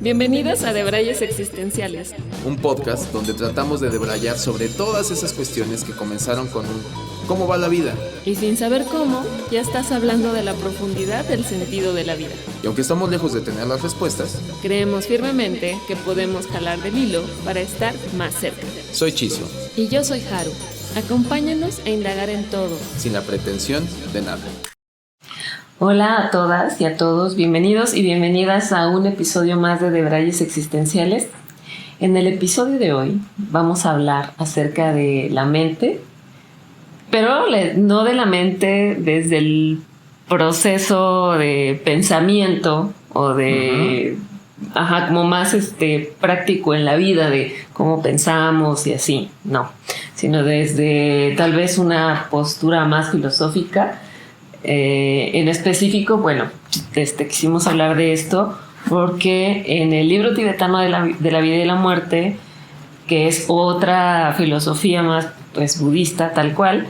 Bienvenidos a Debrayes Existenciales, un podcast donde tratamos de debrayar sobre todas esas cuestiones que comenzaron con un ¿cómo va la vida? Y sin saber cómo, ya estás hablando de la profundidad del sentido de la vida. Y aunque estamos lejos de tener las respuestas, creemos firmemente que podemos jalar del hilo para estar más cerca. Soy Chizo. Y yo soy Haru. Acompáñanos a indagar en todo, sin la pretensión de nada. Hola a todas y a todos, bienvenidos y bienvenidas a un episodio más de Debrayes Existenciales. En el episodio de hoy vamos a hablar acerca de la mente, pero no de la mente desde el proceso de pensamiento o de, como más práctico en la vida de cómo pensamos y así, no, sino desde tal vez una postura más filosófica. En específico, quisimos hablar de esto porque en el libro tibetano de la vida y la muerte, que es otra filosofía más budista tal cual,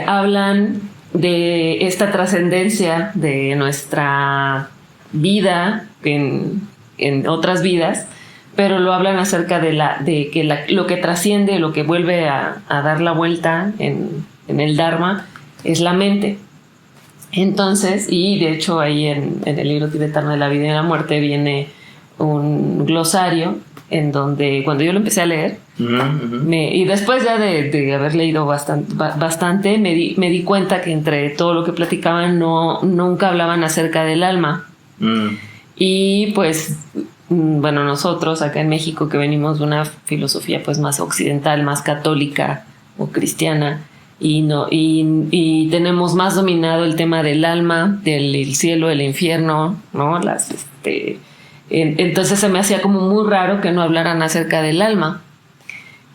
hablan de esta trascendencia de nuestra vida en otras vidas, pero lo hablan acerca de que lo que trasciende, lo que vuelve a dar la vuelta en el Dharma es la mente. Entonces, y de hecho ahí en el libro tibetano de la vida y la muerte viene un glosario en donde cuando yo lo empecé a leer, y después ya de haber leído bastante me di cuenta que entre todo lo que platicaban nunca hablaban acerca del alma. Y nosotros acá en México, que venimos de una filosofía más occidental, más católica o cristiana, y tenemos más dominado el tema del alma, del cielo, el infierno, ¿no? Entonces se me hacía como muy raro que no hablaran acerca del alma.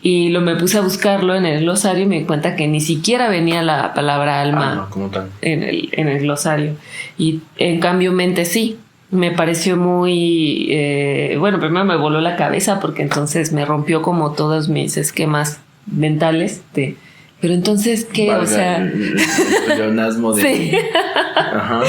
Y me puse a buscarlo en el glosario y me di cuenta que ni siquiera venía la palabra alma como tal. en el glosario. Y en cambio mente sí. Me pareció muy... primero me voló la cabeza porque entonces me rompió como todos mis esquemas mentales de... Pero entonces, ¿qué? El pleonasmo de... Sí. Ajá.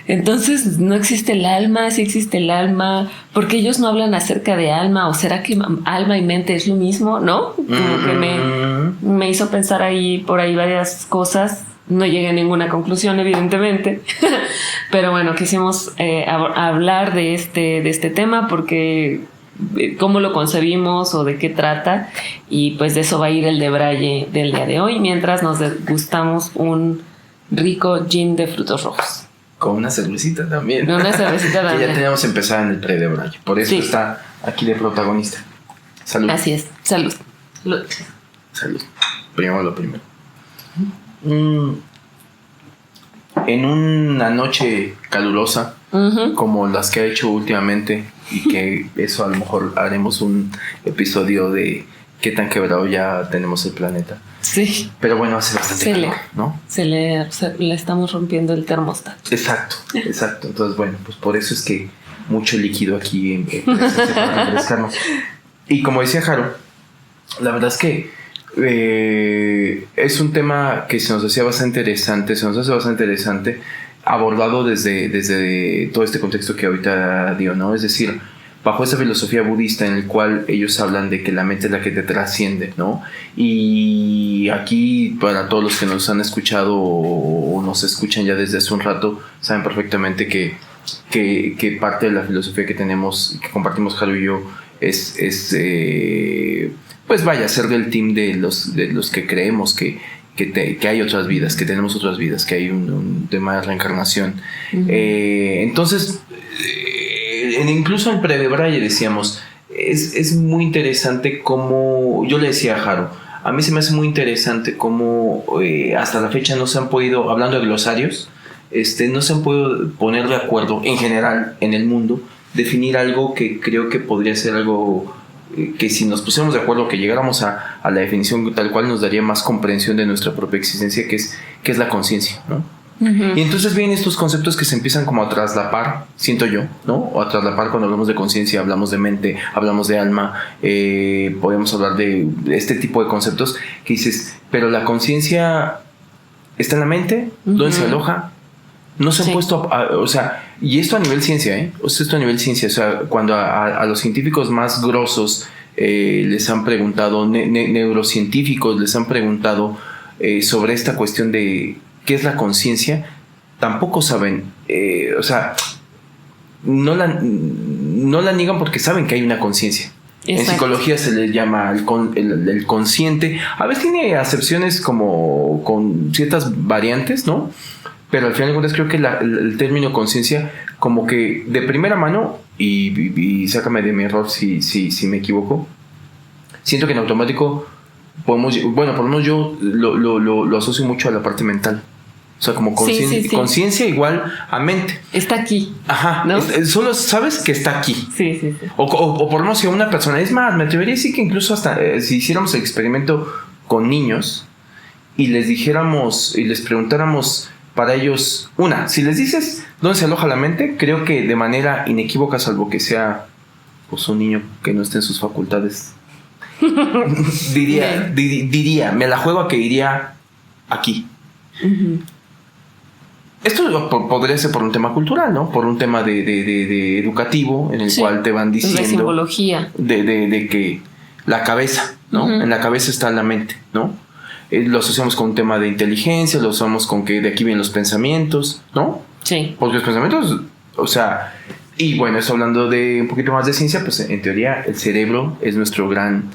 Entonces, ¿no existe el alma? ¿Sí existe el alma? ¿Por qué ellos no hablan acerca de alma? ¿O será que alma y mente es lo mismo? ¿No? Como que me hizo pensar por ahí varias cosas. No llegué a ninguna conclusión, evidentemente. Pero bueno, quisimos hablar de este tema porque... cómo lo concebimos o de qué trata, y de eso va a ir el debraye del día de hoy mientras nos degustamos un rico gin de frutos rojos con una cervecita también. Que ya teníamos empezado en el pre-debraye, por eso está aquí de protagonista. Salud. Así es, salud. Primero lo primero. En una noche calurosa, como las que ha hecho últimamente, y que eso a lo mejor haremos un episodio de qué tan quebrado ya tenemos el planeta. Sí. Pero bueno, hace bastante calor, ¿no? Le estamos rompiendo el termostato. Exacto. Entonces, pues por eso es que mucho líquido aquí para refrescarnos. Y como decía Haru, la verdad es que es un tema que se nos hace bastante interesante, abordado desde todo este contexto que ahorita dio, ¿no? Es decir, bajo esa filosofía budista en el cual ellos hablan de que la mente es la que te trasciende, ¿no? Y aquí, para todos los que nos han escuchado o nos escuchan ya desde hace un rato, saben perfectamente que parte de la filosofía que tenemos, que compartimos Haru y yo, es ser del team de los que creemos que hay otras vidas, que tenemos otras vidas, que hay un tema de reencarnación. Entonces, incluso en pre-debraye decíamos, es muy interesante cómo, yo le decía a Haru, a mí se me hace muy interesante cómo hasta la fecha no se han podido, hablando de glosarios, no se han podido poner de acuerdo en general en el mundo, definir algo que creo que podría ser algo que si nos pusiéramos de acuerdo, que llegáramos a la definición tal cual, nos daría más comprensión de nuestra propia existencia, que es la conciencia, ¿no? Y entonces vienen estos conceptos que se empiezan como a traslapar, siento yo, ¿no? O a traslapar cuando hablamos de conciencia, hablamos de mente, hablamos de alma, podemos hablar de este tipo de conceptos que dices, pero la conciencia está en la mente, ¿dónde se aloja? No se han puesto, o sea, y esto a nivel ciencia, ¿eh? O sea, esto a nivel ciencia, o sea, cuando a los científicos más grosos les han preguntado, neurocientíficos les han preguntado sobre esta cuestión de qué es la conciencia, tampoco saben, o sea, no la niegan porque saben que hay una conciencia. En psicología se le llama el consciente. A veces tiene acepciones como con ciertas variantes, ¿no? Pero al final de cuentas creo que el término conciencia, como que de primera mano, y sácame de mi error si me equivoco, siento que en automático podemos, bueno, por lo menos yo lo asocio mucho a la parte mental. O sea, como conciencia igual a mente. Está aquí. Ajá. ¿No? Solo sabes que está aquí. Sí. O por lo menos si a una persona, es más, me atrevería a decir que incluso hasta si hiciéramos el experimento con niños y les dijéramos y les preguntáramos para ellos, si les dices dónde se aloja la mente, creo que de manera inequívoca, salvo que sea pues un niño que no esté en sus facultades, diría, me la juego a que iría aquí. Esto podría ser por un tema cultural, ¿no? Por un tema de educativo, en el cual te van diciendo la simbología de que la cabeza, ¿no? En la cabeza está la mente, ¿no? Lo asociamos con un tema de inteligencia, lo asociamos con que de aquí vienen los pensamientos, ¿no? Sí. Porque los pensamientos, o sea, y bueno, eso hablando de un poquito más de ciencia, pues en teoría el cerebro es nuestro gran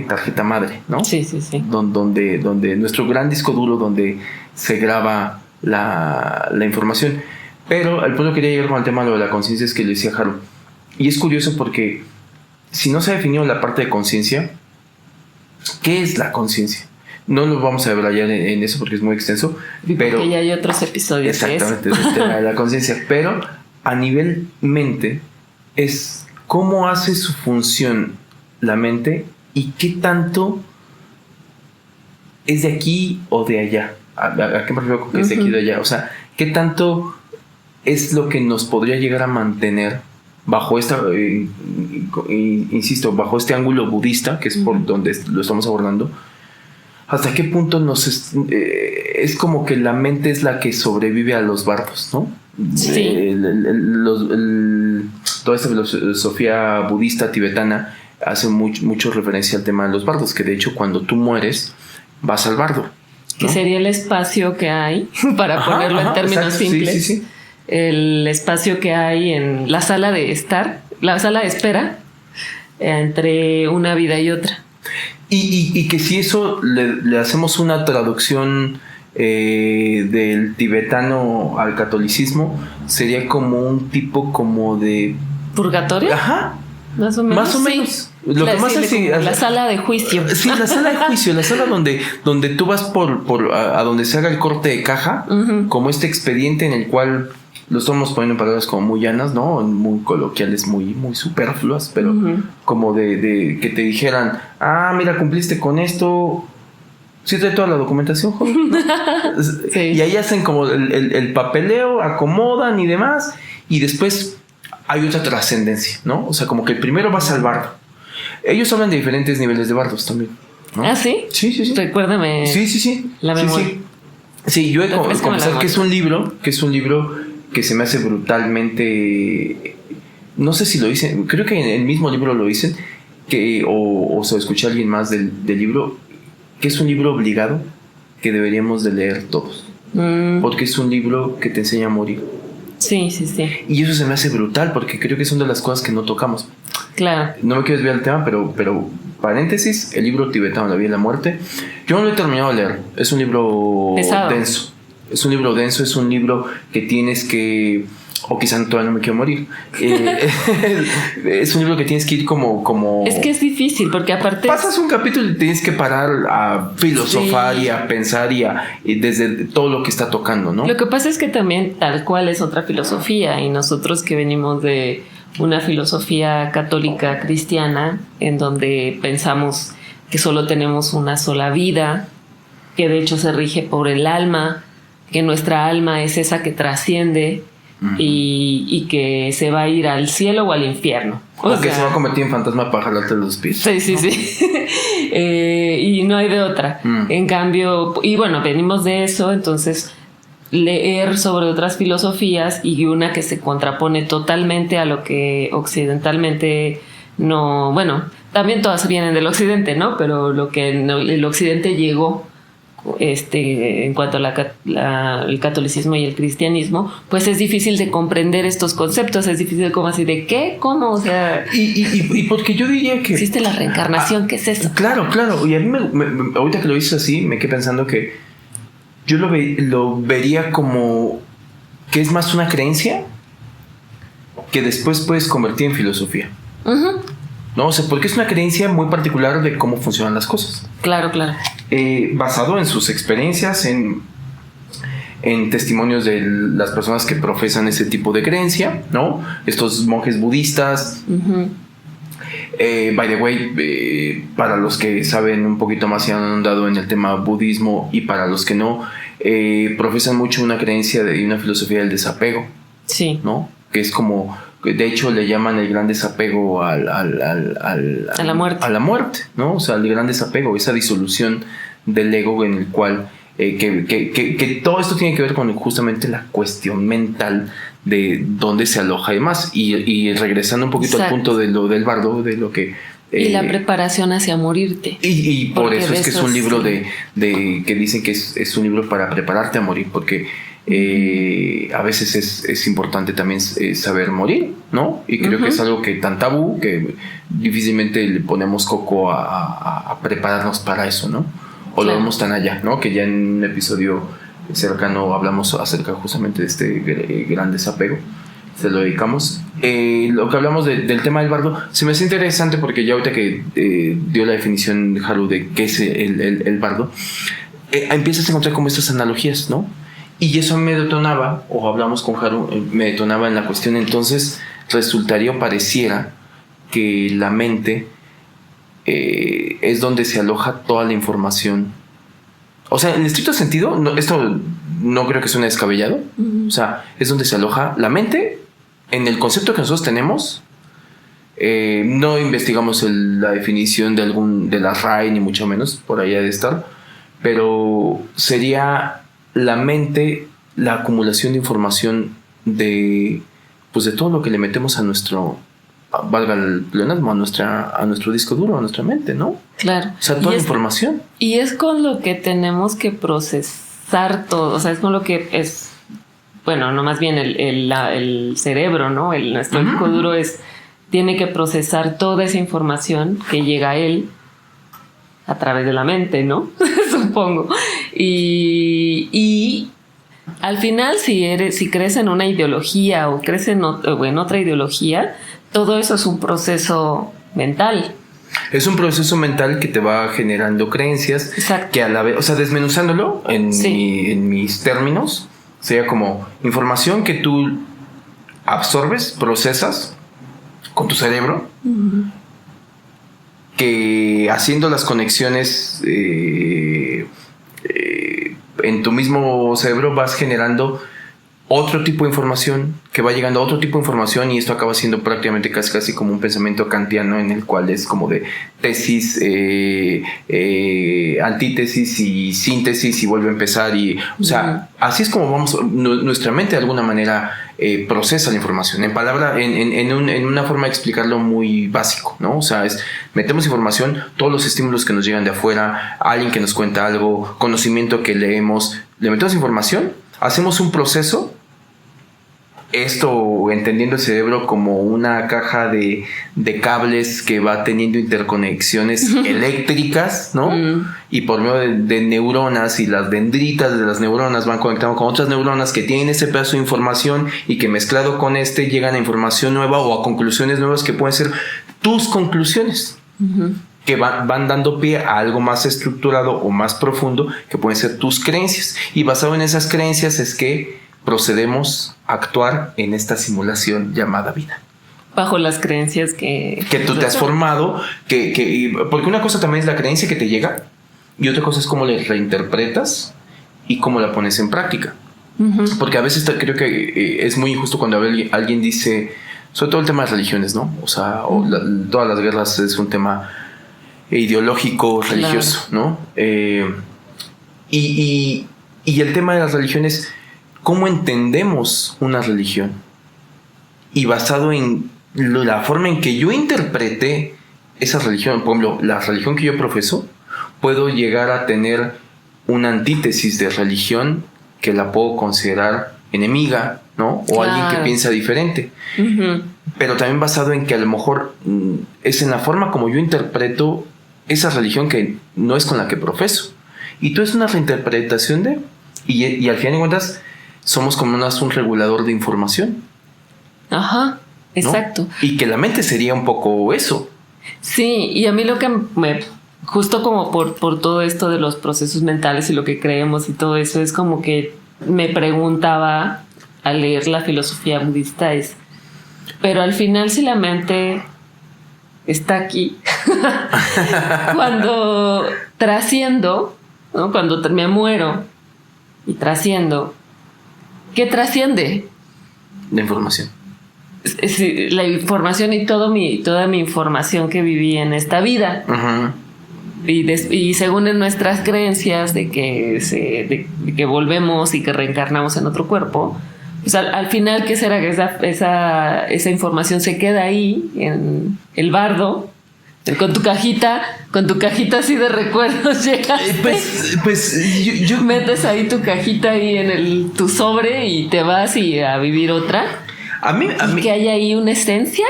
tarjeta madre, ¿no? Sí. Donde nuestro gran disco duro donde se graba la información. Pero al punto que quería llegar con el tema de la conciencia es que le decía Jaro, y es curioso porque si no se ha definido la parte de conciencia, ¿qué es la conciencia? No nos vamos a hablar ya en eso porque es muy extenso. Pero porque ya hay otros episodios. Exactamente, del tema de la conciencia. Pero a nivel mente es cómo hace su función la mente y qué tanto es de aquí o de allá. ¿A qué me refiero con que es de aquí o de allá? O sea, qué tanto es lo que nos podría llegar a mantener bajo insisto, bajo este ángulo budista, que es por donde lo estamos abordando. ¿Hasta qué punto es como que la mente es la que sobrevive a los bardos, ¿no? Sí. Toda esta filosofía budista tibetana hace mucho referencia al tema de los bardos, que de hecho cuando tú mueres vas al bardo, ¿no? Que sería el espacio que hay, para ponerlo en términos simples. Sí. El espacio que hay en la sala de espera entre una vida y otra. Y que si eso le hacemos una traducción del tibetano al catolicismo, sería como un tipo como de... ¿Purgatorio? Ajá. Más o menos. Sí. Lo que más es la sala de juicio. Sí, la sala de juicio, la sala donde tú vas a donde se haga el corte de caja, como este expediente en el cual lo estamos poniendo en palabras como muy llanas, ¿no? Muy coloquiales, muy superfluas, pero como de que te dijeran, mira, cumpliste con esto, ¿sí trae toda la documentación, joven? Sí. Y ahí hacen como el papeleo, acomodan y demás, y después hay otra trascendencia, ¿no? O sea, como que primero vas al bardo. Ellos hablan de diferentes niveles de bardos también, ¿no? ¿Ah, sí? Sí. Recuérdame. Sí. La memoria. Sí, yo he confesado que es un libro que se me hace brutalmente... No sé si lo dicen, creo que en el mismo libro lo dicen, o se escuché a alguien más del libro, que es un libro obligado que deberíamos de leer todos. Porque es un libro que te enseña a morir. Sí. Y eso se me hace brutal porque creo que son de las cosas que no tocamos. Claro. No me quiero desviar del tema, pero paréntesis, el libro tibetano, La vida y la muerte, yo no lo he terminado de leer. Es un libro denso. Es un libro denso, es un libro que tienes que... O quizás todavía no me quiero morir. Es un libro que tienes que ir como... Es que es difícil, porque aparte... Pasas un capítulo y tienes que parar a filosofar y a pensar y desde todo lo que está tocando, ¿no? Lo que pasa es que también tal cual es otra filosofía, y nosotros que venimos de una filosofía católica cristiana, en donde pensamos que solo tenemos una sola vida, que de hecho se rige por el alma, que nuestra alma es esa que trasciende y que se va a ir al cielo o al infierno. O que se va a convertir en fantasma para jalarte los pies. Sí. Y no hay de otra. En cambio, y bueno, venimos de eso, entonces leer sobre otras filosofías y una que se contrapone totalmente a lo que occidentalmente no... Bueno, también todas vienen del occidente, ¿no? Pero lo que el occidente llegó en cuanto a el catolicismo y el cristianismo, pues es difícil de comprender estos conceptos, es difícil como así de ¿qué? ¿Cómo? O sea... Y porque yo diría que... Existe la reencarnación, ¿qué es eso? Claro. Y a mí ahorita que lo dices así, me quedé pensando que yo lo vería como que es más una creencia que después puedes convertir en filosofía. ¿No? O sea, porque es una creencia muy particular de cómo funcionan las cosas. Claro. Basado en sus experiencias, en testimonios de las personas que profesan ese tipo de creencia, ¿no? Estos monjes budistas. By the way, para los que saben un poquito más y han andado en el tema budismo, y para los que no, profesan mucho una creencia y una filosofía del desapego. Sí. ¿No? Que es como... De hecho, le llaman el gran desapego a la muerte. A la muerte, ¿no? O sea, el gran desapego, esa disolución del ego en el cual... que todo esto tiene que ver con justamente la cuestión mental de dónde se aloja y demás. Y regresando un poquito al punto de lo del bardo, de lo que... y la preparación hacia morirte. Y por eso es que es un libro de que dicen que es un libro para prepararte a morir, porque... a veces es importante también saber morir, ¿no? Y creo que es algo que tan tabú que difícilmente le ponemos coco a prepararnos para eso, ¿no? O lo vemos tan allá, ¿no? Que ya en un episodio cercano hablamos acerca justamente de este gran desapego. Se lo dedicamos. Lo que hablamos del tema del bardo se me hace interesante porque ya ahorita que dio la definición de Haru de qué es el bardo, empiezas a encontrar como estas analogías, ¿no? Y eso me detonaba, o hablamos con Haru, me detonaba en la cuestión. Entonces resultaría o pareciera que la mente es donde se aloja toda la información. O sea, en estricto sentido, esto no creo que suene descabellado. O sea, es donde se aloja la mente en el concepto que nosotros tenemos. No investigamos la definición de la RAE, ni mucho menos, por ahí ha de estar. Pero sería... la mente, la acumulación de información de todo lo que le metemos a nuestro, valga el pleonasmo, a nuestro disco duro, a nuestra mente, ¿no? Claro. O sea, toda la información. Y es con lo que tenemos que procesar todo, o sea, es con lo que es, bueno, no más bien el cerebro, ¿no? Nuestro disco duro tiene que procesar toda esa información que llega a él a través de la mente, ¿no? Supongo. Y al final, si crees en una ideología o crees en otra ideología, todo eso es un proceso mental. Es un proceso mental que te va generando creencias. Exacto. Que a la vez, o sea, desmenuzándolo en mis términos, sería como información que tú absorbes, procesas con tu cerebro, que haciendo las conexiones en tu mismo cerebro vas generando otro tipo de información, que va llegando a otro tipo de información, y esto acaba siendo prácticamente casi como un pensamiento kantiano, en el cual es como de tesis, antítesis y síntesis, y vuelve a empezar, y o sea, así es como nuestra mente de alguna manera procesa la información en una forma de explicarlo muy básico, ¿no? O sea, metemos información, todos los estímulos que nos llegan de afuera, alguien que nos cuenta algo, conocimiento que leemos, le metemos información, hacemos un proceso. Esto entendiendo el cerebro como una caja de cables que va teniendo interconexiones eléctricas, ¿no? Y por medio de neuronas, y las dendritas de las neuronas van conectando con otras neuronas que tienen ese pedazo de información, y que mezclado con llegan a información nueva o a conclusiones nuevas que pueden ser tus conclusiones. Que van dando pie a algo más estructurado o más profundo, que pueden ser tus creencias. Y basado en esas creencias es que procedemos a actuar en esta simulación llamada vida. Bajo las creencias que tú te has formado, porque una cosa también es la creencia que te llega, y otra cosa es cómo la reinterpretas y cómo la pones en práctica. Porque a veces creo que es muy injusto cuando alguien dice, sobre todo el tema de religiones, ¿no? O sea, todas las guerras es un tema ideológico, religioso, ¿no? Y el tema de las religiones, ¿cómo entendemos una religión? Y basado en la forma en que yo interpreté esa religión, por ejemplo, la religión que yo profeso, puedo llegar a tener una antítesis de religión que la puedo considerar enemiga, ¿no? O alguien que piensa diferente. Pero también basado en que a lo mejor es en la forma como yo interpreto esa religión que no es con la que profeso. Y todo es una reinterpretación de... Y al final de cuentas, somos como un regulador de información. Ajá, exacto. ¿No? Y que la mente sería un poco eso. Sí, y a mí lo que justo como por todo esto de los procesos mentales y lo que creemos y todo eso, es como que me preguntaba al leer la filosofía budista pero al final si la mente está aquí, cuando trasciendo, ¿no? Cuando me muero y trasciendo, ¿qué trasciende? La información. La información y toda mi información que viví en esta vida. Y según en nuestras creencias de que volvemos y que reencarnamos en otro cuerpo, pues al final, ¿qué será? Que esa información se queda ahí en el bardo, con tu cajita así de recuerdos. Llegaste, pues yo metes ahí tu cajita ahí en tu sobre y te vas a vivir otra. A mí que hay ahí una esencia.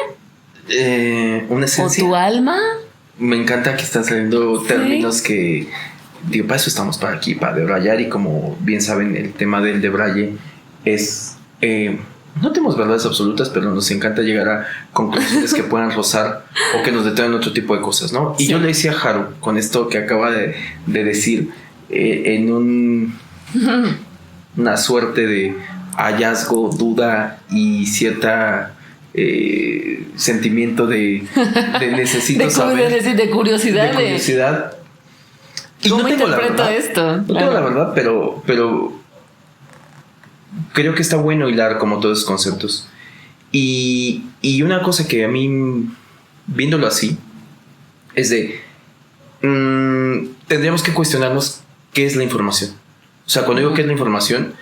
Una esencia. O tu alma. Me encanta que están saliendo términos que, digo, para eso estamos para aquí, para debrayar. Y como bien saben, el tema del debraye es... no tenemos verdades absolutas, pero nos encanta llegar a conclusiones que puedan rozar o que nos detengan otro tipo de cosas, ¿no? Y yo le decía a Haru, con esto que acaba de decir, en una suerte de hallazgo, duda y cierta sentimiento de necesito saber, de curiosidad. Y ¿cómo no tengo interpreto esto? No tengo la verdad, pero creo que está bueno hilar como todos esos conceptos. Y una cosa que a mí, viéndolo así, es de tendríamos que cuestionarnos qué es la información. O sea, cuando digo qué es la información,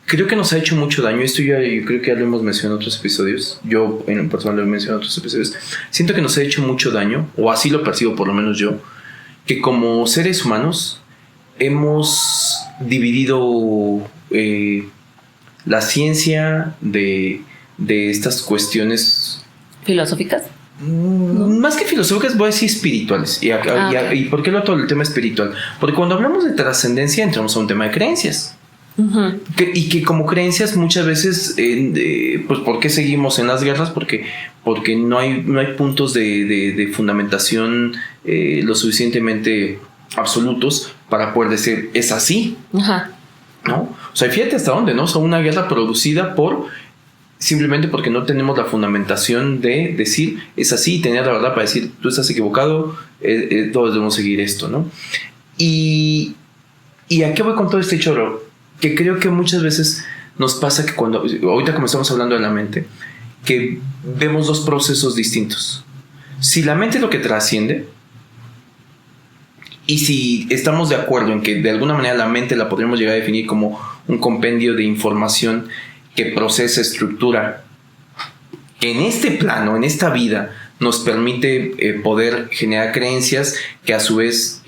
creo que nos ha hecho mucho daño. Esto yo creo que ya lo hemos mencionado en otros episodios. Yo en personal lo he mencionado en otros episodios. Siento que nos ha hecho mucho daño, o así lo percibo por lo menos yo, que como seres humanos hemos dividido la ciencia de estas cuestiones filosóficas. Más que filosóficas, voy a decir espirituales. ¿Y por qué lo todo el tema espiritual? Porque cuando hablamos de trascendencia entramos a un tema de creencias. Y que como creencias muchas veces pues ¿por qué seguimos en las guerras? Porque no hay puntos de fundamentación lo suficientemente absolutos para poder decir es así. ¿No? O sea, fíjate hasta dónde, ¿no? O sea, una guerra producida simplemente porque no tenemos la fundamentación de decir es así, tener la verdad para decir tú estás equivocado, todos debemos seguir esto, ¿no? Y ¿a qué voy con todo este chorro? Que creo que muchas veces nos pasa que ahorita como estamos hablando de la mente, que vemos dos procesos distintos. Si la mente es lo que trasciende, y si estamos de acuerdo en que de alguna manera la mente la podríamos llegar a definir como un compendio de información que procesa, estructura, que en este plano, en esta vida, nos permite poder generar creencias que a su vez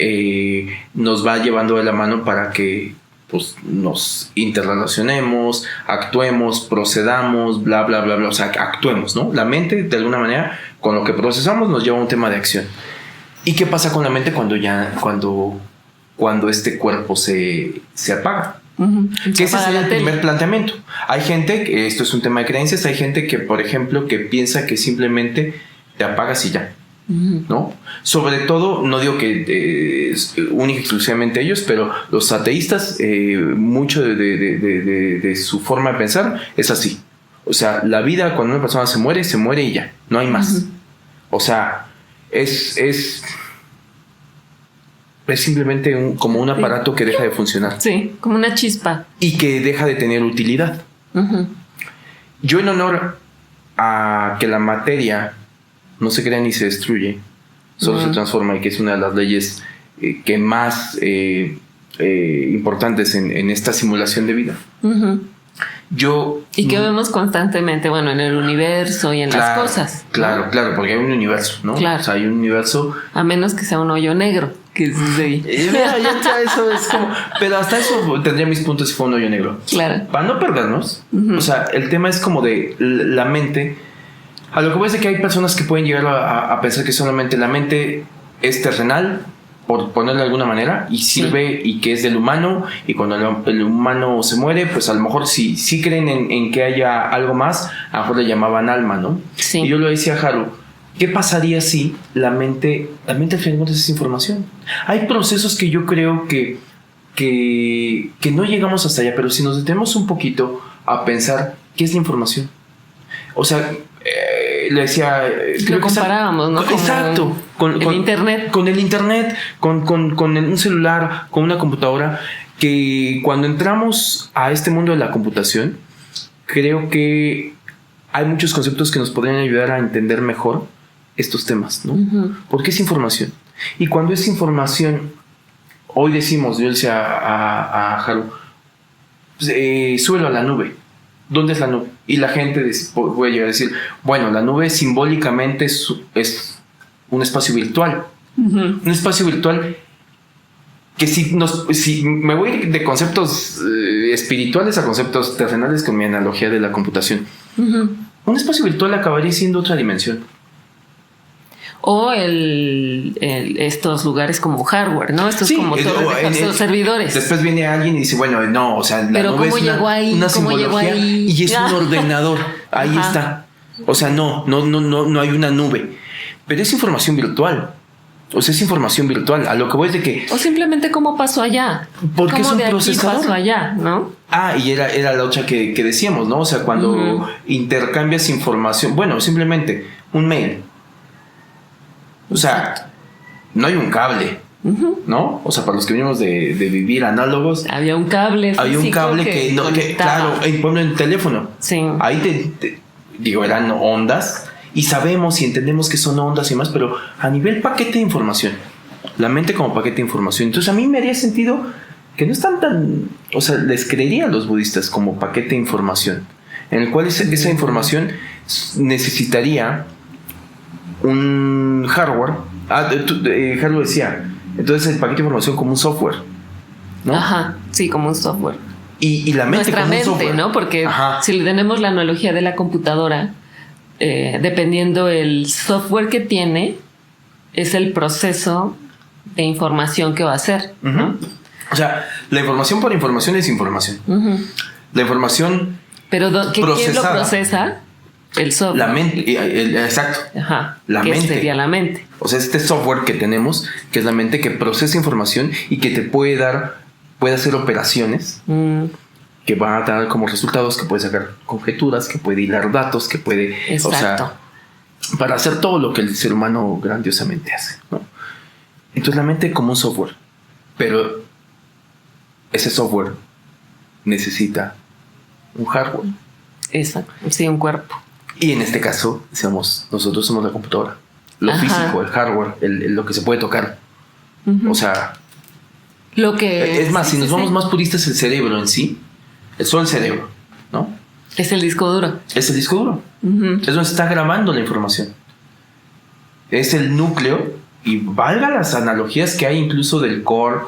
nos va llevando de la mano para que pues nos interrelacionemos, actuemos, procedamos, bla, bla, bla, bla. O sea, actuemos, ¿no? La mente, de alguna manera, con lo que procesamos, nos lleva a un tema de acción. ¿Y qué pasa con la mente cuando este cuerpo se apaga? Que ese es el primer planteamiento. Hay gente, que esto es un tema de creencias, hay gente que, por ejemplo, que piensa que simplemente te apagas y ya. ¿No? Sobre todo, no digo que única y exclusivamente ellos, pero los ateístas, mucho de su forma de pensar es así. O sea, la vida cuando una persona se muere y ya, no hay más. O sea, es es simplemente como un aparato que deja de funcionar. Sí, como una chispa. Y que deja de tener utilidad. Uh-huh. Yo, en honor a que la materia no se crea ni se destruye, solo se transforma, y que es una de las leyes que más importantes en esta simulación de vida. Uh-huh. Y que no, vemos constantemente, bueno, en el universo y en las cosas. Claro, claro, porque hay un universo, ¿no? Claro. O sea, hay un universo. A menos que sea un hoyo negro, que es de ahí. Mira, ya eso es como. Pero hasta eso tendría mis puntos si fue un hoyo negro. Claro. Para no perdernos, o sea, el tema es como de la mente. A lo que voy a decir que hay personas que pueden llegar a pensar que solamente la mente es terrenal, por ponerlo de alguna manera, y sirve, y que es del humano, y cuando el humano se muere, pues a lo mejor si creen en que haya algo más, a lo mejor le llamaban alma, ¿no? Sí. Y yo le decía a Haru, ¿qué pasaría si la mente al final de cuentas es información? Hay procesos que yo creo que no llegamos hasta allá, pero si nos detenemos un poquito a pensar, ¿qué es la información? O sea, le decía... Lo comparábamos, ¿no? Exacto. Con internet. Con el internet, con un celular, con una computadora, que cuando entramos a este mundo de la computación, creo que hay muchos conceptos que nos podrían ayudar a entender mejor estos temas, ¿no? Uh-huh. Porque es información. Y cuando es información, hoy decimos, yo decía a Haru, súbelo a la nube. ¿Dónde es la nube? Y la gente puede llegar a decir, bueno, la nube simbólicamente es un espacio virtual. Uh-huh. Un espacio virtual que si me voy de conceptos espirituales a conceptos terrenales con mi analogía de la computación. Uh-huh. Un espacio virtual acabaría siendo otra dimensión. O estos lugares como hardware, ¿no? Estos sí, como estos servidores. Después viene alguien y dice, bueno, no, o sea, la nube es una simbología y es un ordenador. Ahí está. O sea, no hay una nube. Pero es información virtual. O sea, es información virtual. A lo que voy es de que... O simplemente cómo pasó allá. Porque es un procesador. Pasó allá, ¿no? Y era la otra que decíamos, ¿no? O sea, cuando intercambias información... Bueno, simplemente un mail. O sea, no hay un cable, ¿no? O sea, para los que venimos de vivir análogos... Había un cable. Había un cable que claro, en el teléfono. Sí. Ahí eran ondas... Y sabemos y entendemos que son ondas y más, pero a nivel paquete de información, la mente como paquete de información. Entonces a mí me haría sentido que no están tan... O sea, les creería a los budistas como paquete de información, en el cual esa información necesitaría un hardware. Haru decía, entonces el paquete de información como un software, ¿no? Ajá, sí, como un software. Y la mente nuestra como mente, un software, ¿no? Porque si tenemos la analogía de la computadora... dependiendo el software que tiene, es el proceso de información que va a hacer. Uh-huh. O sea, la información por información es información. Uh-huh. La información pero ¿quién lo procesa? El software. La mente, exacto. Ajá. La ¿Qué mente. sería la mente? O sea, este software que tenemos, que es la mente que procesa información y que te puede hacer operaciones. Que van a tener como resultados, que puede sacar conjeturas, que puede hilar datos, que puede... Exacto. O sea, para hacer todo lo que el ser humano grandiosamente hace, ¿no? Entonces la mente como un software, pero ese software necesita un hardware. Exacto, sí, un cuerpo. Y en este caso, nosotros somos la computadora. Lo físico, el hardware, lo que se puede tocar. Uh-huh. O sea... Lo que... Es más, si nos vamos más puristas, el cerebro en sí... Es solo el cerebro, ¿no? Es el disco duro. Es el disco duro. Uh-huh. Es donde se está grabando la información. Es el núcleo. Y valga las analogías que hay incluso del core,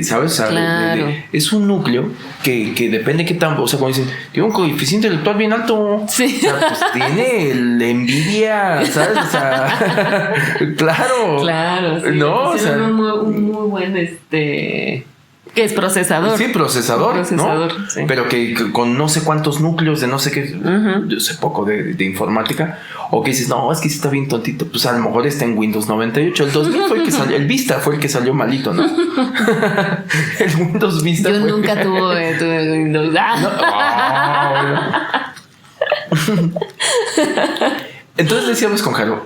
¿sabes? Claro. Es un núcleo que depende de qué tan... O sea, cuando dicen, tiene un coeficiente intelectual bien alto. Sí. O sea, pues tiene la envidia, ¿sabes? O sea, claro. Claro, sí. No, o sea... un muy buen, ¿qué es? Procesador. Sí, procesador, ¿no? Sí. Pero que con no sé cuántos núcleos de no sé qué, yo sé poco de informática, o que dices, no, es que sí está bien tontito, pues a lo mejor está en Windows 98, el 2000 fue el que salió, el Vista fue el que salió malito, ¿no? El Windows Vista yo nunca tuve Windows. Entonces decíamos con Haru,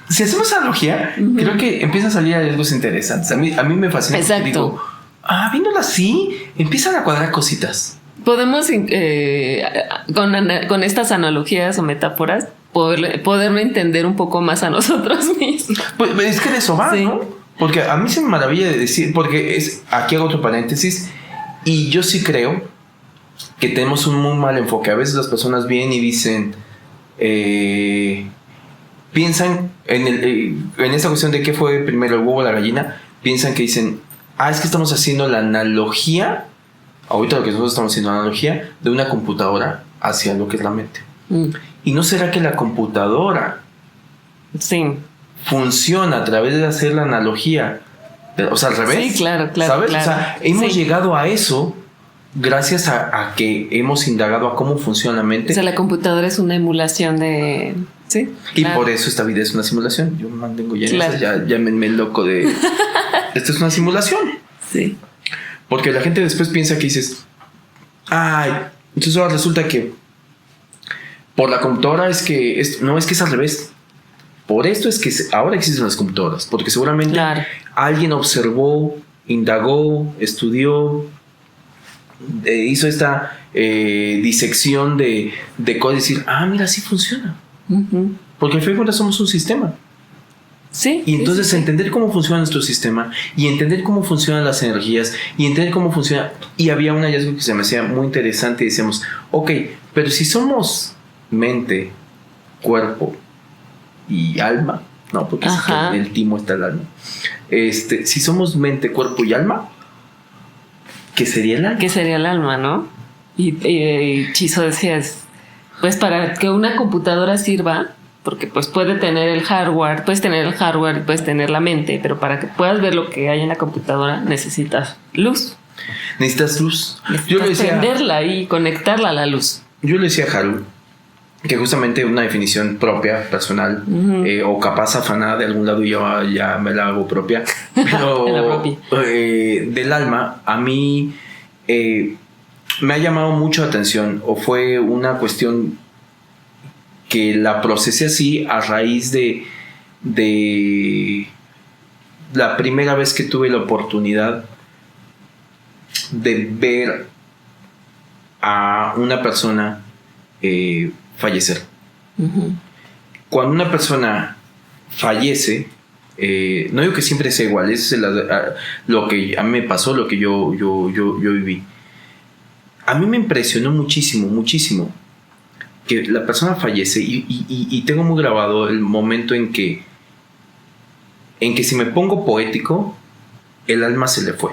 si hacemos analogía, creo que empiezan a salir hallazgos interesantes. A mí me fascina. Exacto. Digo, viéndolo así, empiezan a cuadrar cositas. Podemos, con estas analogías o metáforas, poderlo entender un poco más a nosotros mismos. Pues es que de eso va, ¿no? Porque a mí se me maravilla de decir, porque aquí hago otro paréntesis, y yo sí creo que tenemos un muy mal enfoque. A veces las personas vienen y dicen, piensan en esa cuestión de qué fue primero, el huevo o la gallina, piensan que dicen, es que estamos haciendo la analogía, ahorita lo que nosotros estamos haciendo, la analogía de una computadora hacia lo que es la mente. ¿Y no será que la computadora funciona a través de hacer la analogía? O sea, al revés. Sí, claro. ¿Sabes? Claro. O sea, hemos llegado a eso gracias a que hemos indagado a cómo funciona la mente. O sea, la computadora es una emulación de... Sí. Y por eso esta vida es una simulación. Yo me mantengo ya en eso, ya me loco de... Esto es una simulación. Sí. Porque la gente después piensa que dices, entonces ahora resulta que por la computadora es que no, es que es al revés. Por esto es que ahora existen las computadoras, porque seguramente alguien observó, indagó, estudió, hizo esta disección de cosas y decir, mira, así funciona. Porque al fin de cuentas somos un sistema. Sí. Y entonces entender cómo funciona nuestro sistema y entender cómo funcionan las energías y entender cómo funciona. Y había un hallazgo que se me hacía muy interesante y decíamos, ok, pero si somos mente, cuerpo y alma, no, porque en el timo está el alma. Si somos mente, cuerpo y alma, ¿qué sería el alma? ¿Qué sería el alma, no? Y Chiso decía, pues para que una computadora sirva, porque pues puedes tener el hardware y puedes tener la mente, pero para que puedas ver lo que hay en la computadora necesitas luz. Necesitas luz. Yo le decía, prenderla y conectarla a la luz. Yo le decía a Haru que justamente una definición propia, personal, o capaz afanada de algún lado, y yo ya me la hago propia, pero del alma, a mí me ha llamado mucho la atención, o fue una cuestión que la procesé así a raíz de la primera vez que tuve la oportunidad de ver a una persona fallecer. Cuando una persona fallece, no digo que siempre sea igual, es lo que a mí me pasó, lo que yo viví. A mí me impresionó muchísimo que la persona fallece y tengo muy grabado el momento en que si me pongo poético, el alma se le fue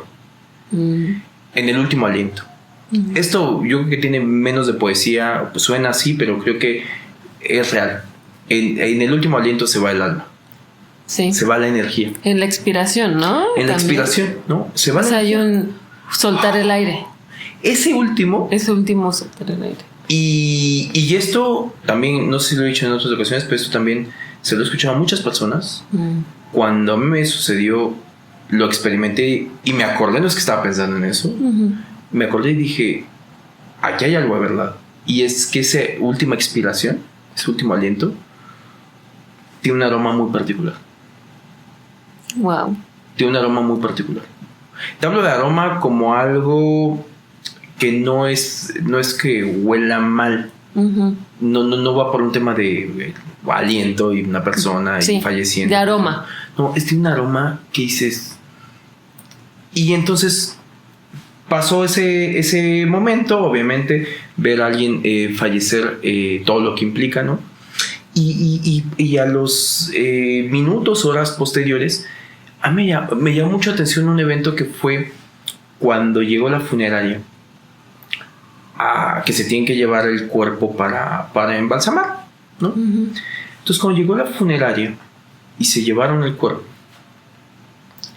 en el último aliento. Esto yo creo que tiene menos de poesía, pues suena así, pero creo que es real. En el último aliento se va el alma. Sí. Se va la energía. En la expiración, ¿no? En la expiración, ¿no? Se va la energía. Hay un soltar el aire. Ese último soltar el aire. Y esto también, no sé si lo he dicho en otras ocasiones, pero esto también se lo he escuchado a muchas personas. Cuando a mí me sucedió, lo experimenté y me acordé, no es que estaba pensando en eso, me acordé y dije, aquí hay algo de verdad. Y es que esa última expiración, ese último aliento, tiene un aroma muy particular. Wow. Tiene un aroma muy particular. Te hablo de aroma como algo que no es que huela mal. No va por un tema de aliento y una persona y falleciendo. De aroma. No, tiene un aroma que dices. Y entonces pasó ese momento, obviamente, ver a alguien fallecer, todo lo que implica, ¿no? Y a los minutos, horas posteriores, a mí me llamó mucho atención un evento que fue cuando llegó la funeraria, que se tiene que llevar el cuerpo para embalsamar, ¿no? Entonces, cuando llegó la funeraria y se llevaron el cuerpo,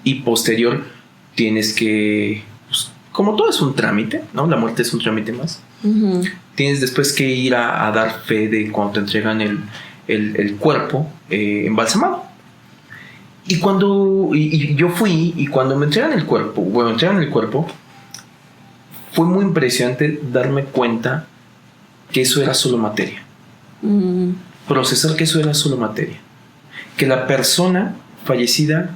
y posterior tienes que, pues, como todo es un trámite, ¿no? La muerte es un trámite más. Tienes después que ir a dar fe de cuando te entregan el cuerpo embalsamado. Y cuando yo fui, y cuando me entregan el cuerpo, fue muy impresionante darme cuenta que eso era solo materia. Procesar que eso era solo materia. que la persona fallecida...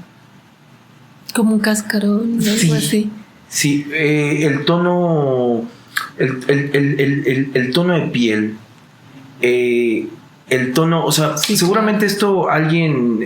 Como un cascarón, algo así. Sí, el tono... El tono de piel... el tono, o sea, sí, seguramente esto alguien,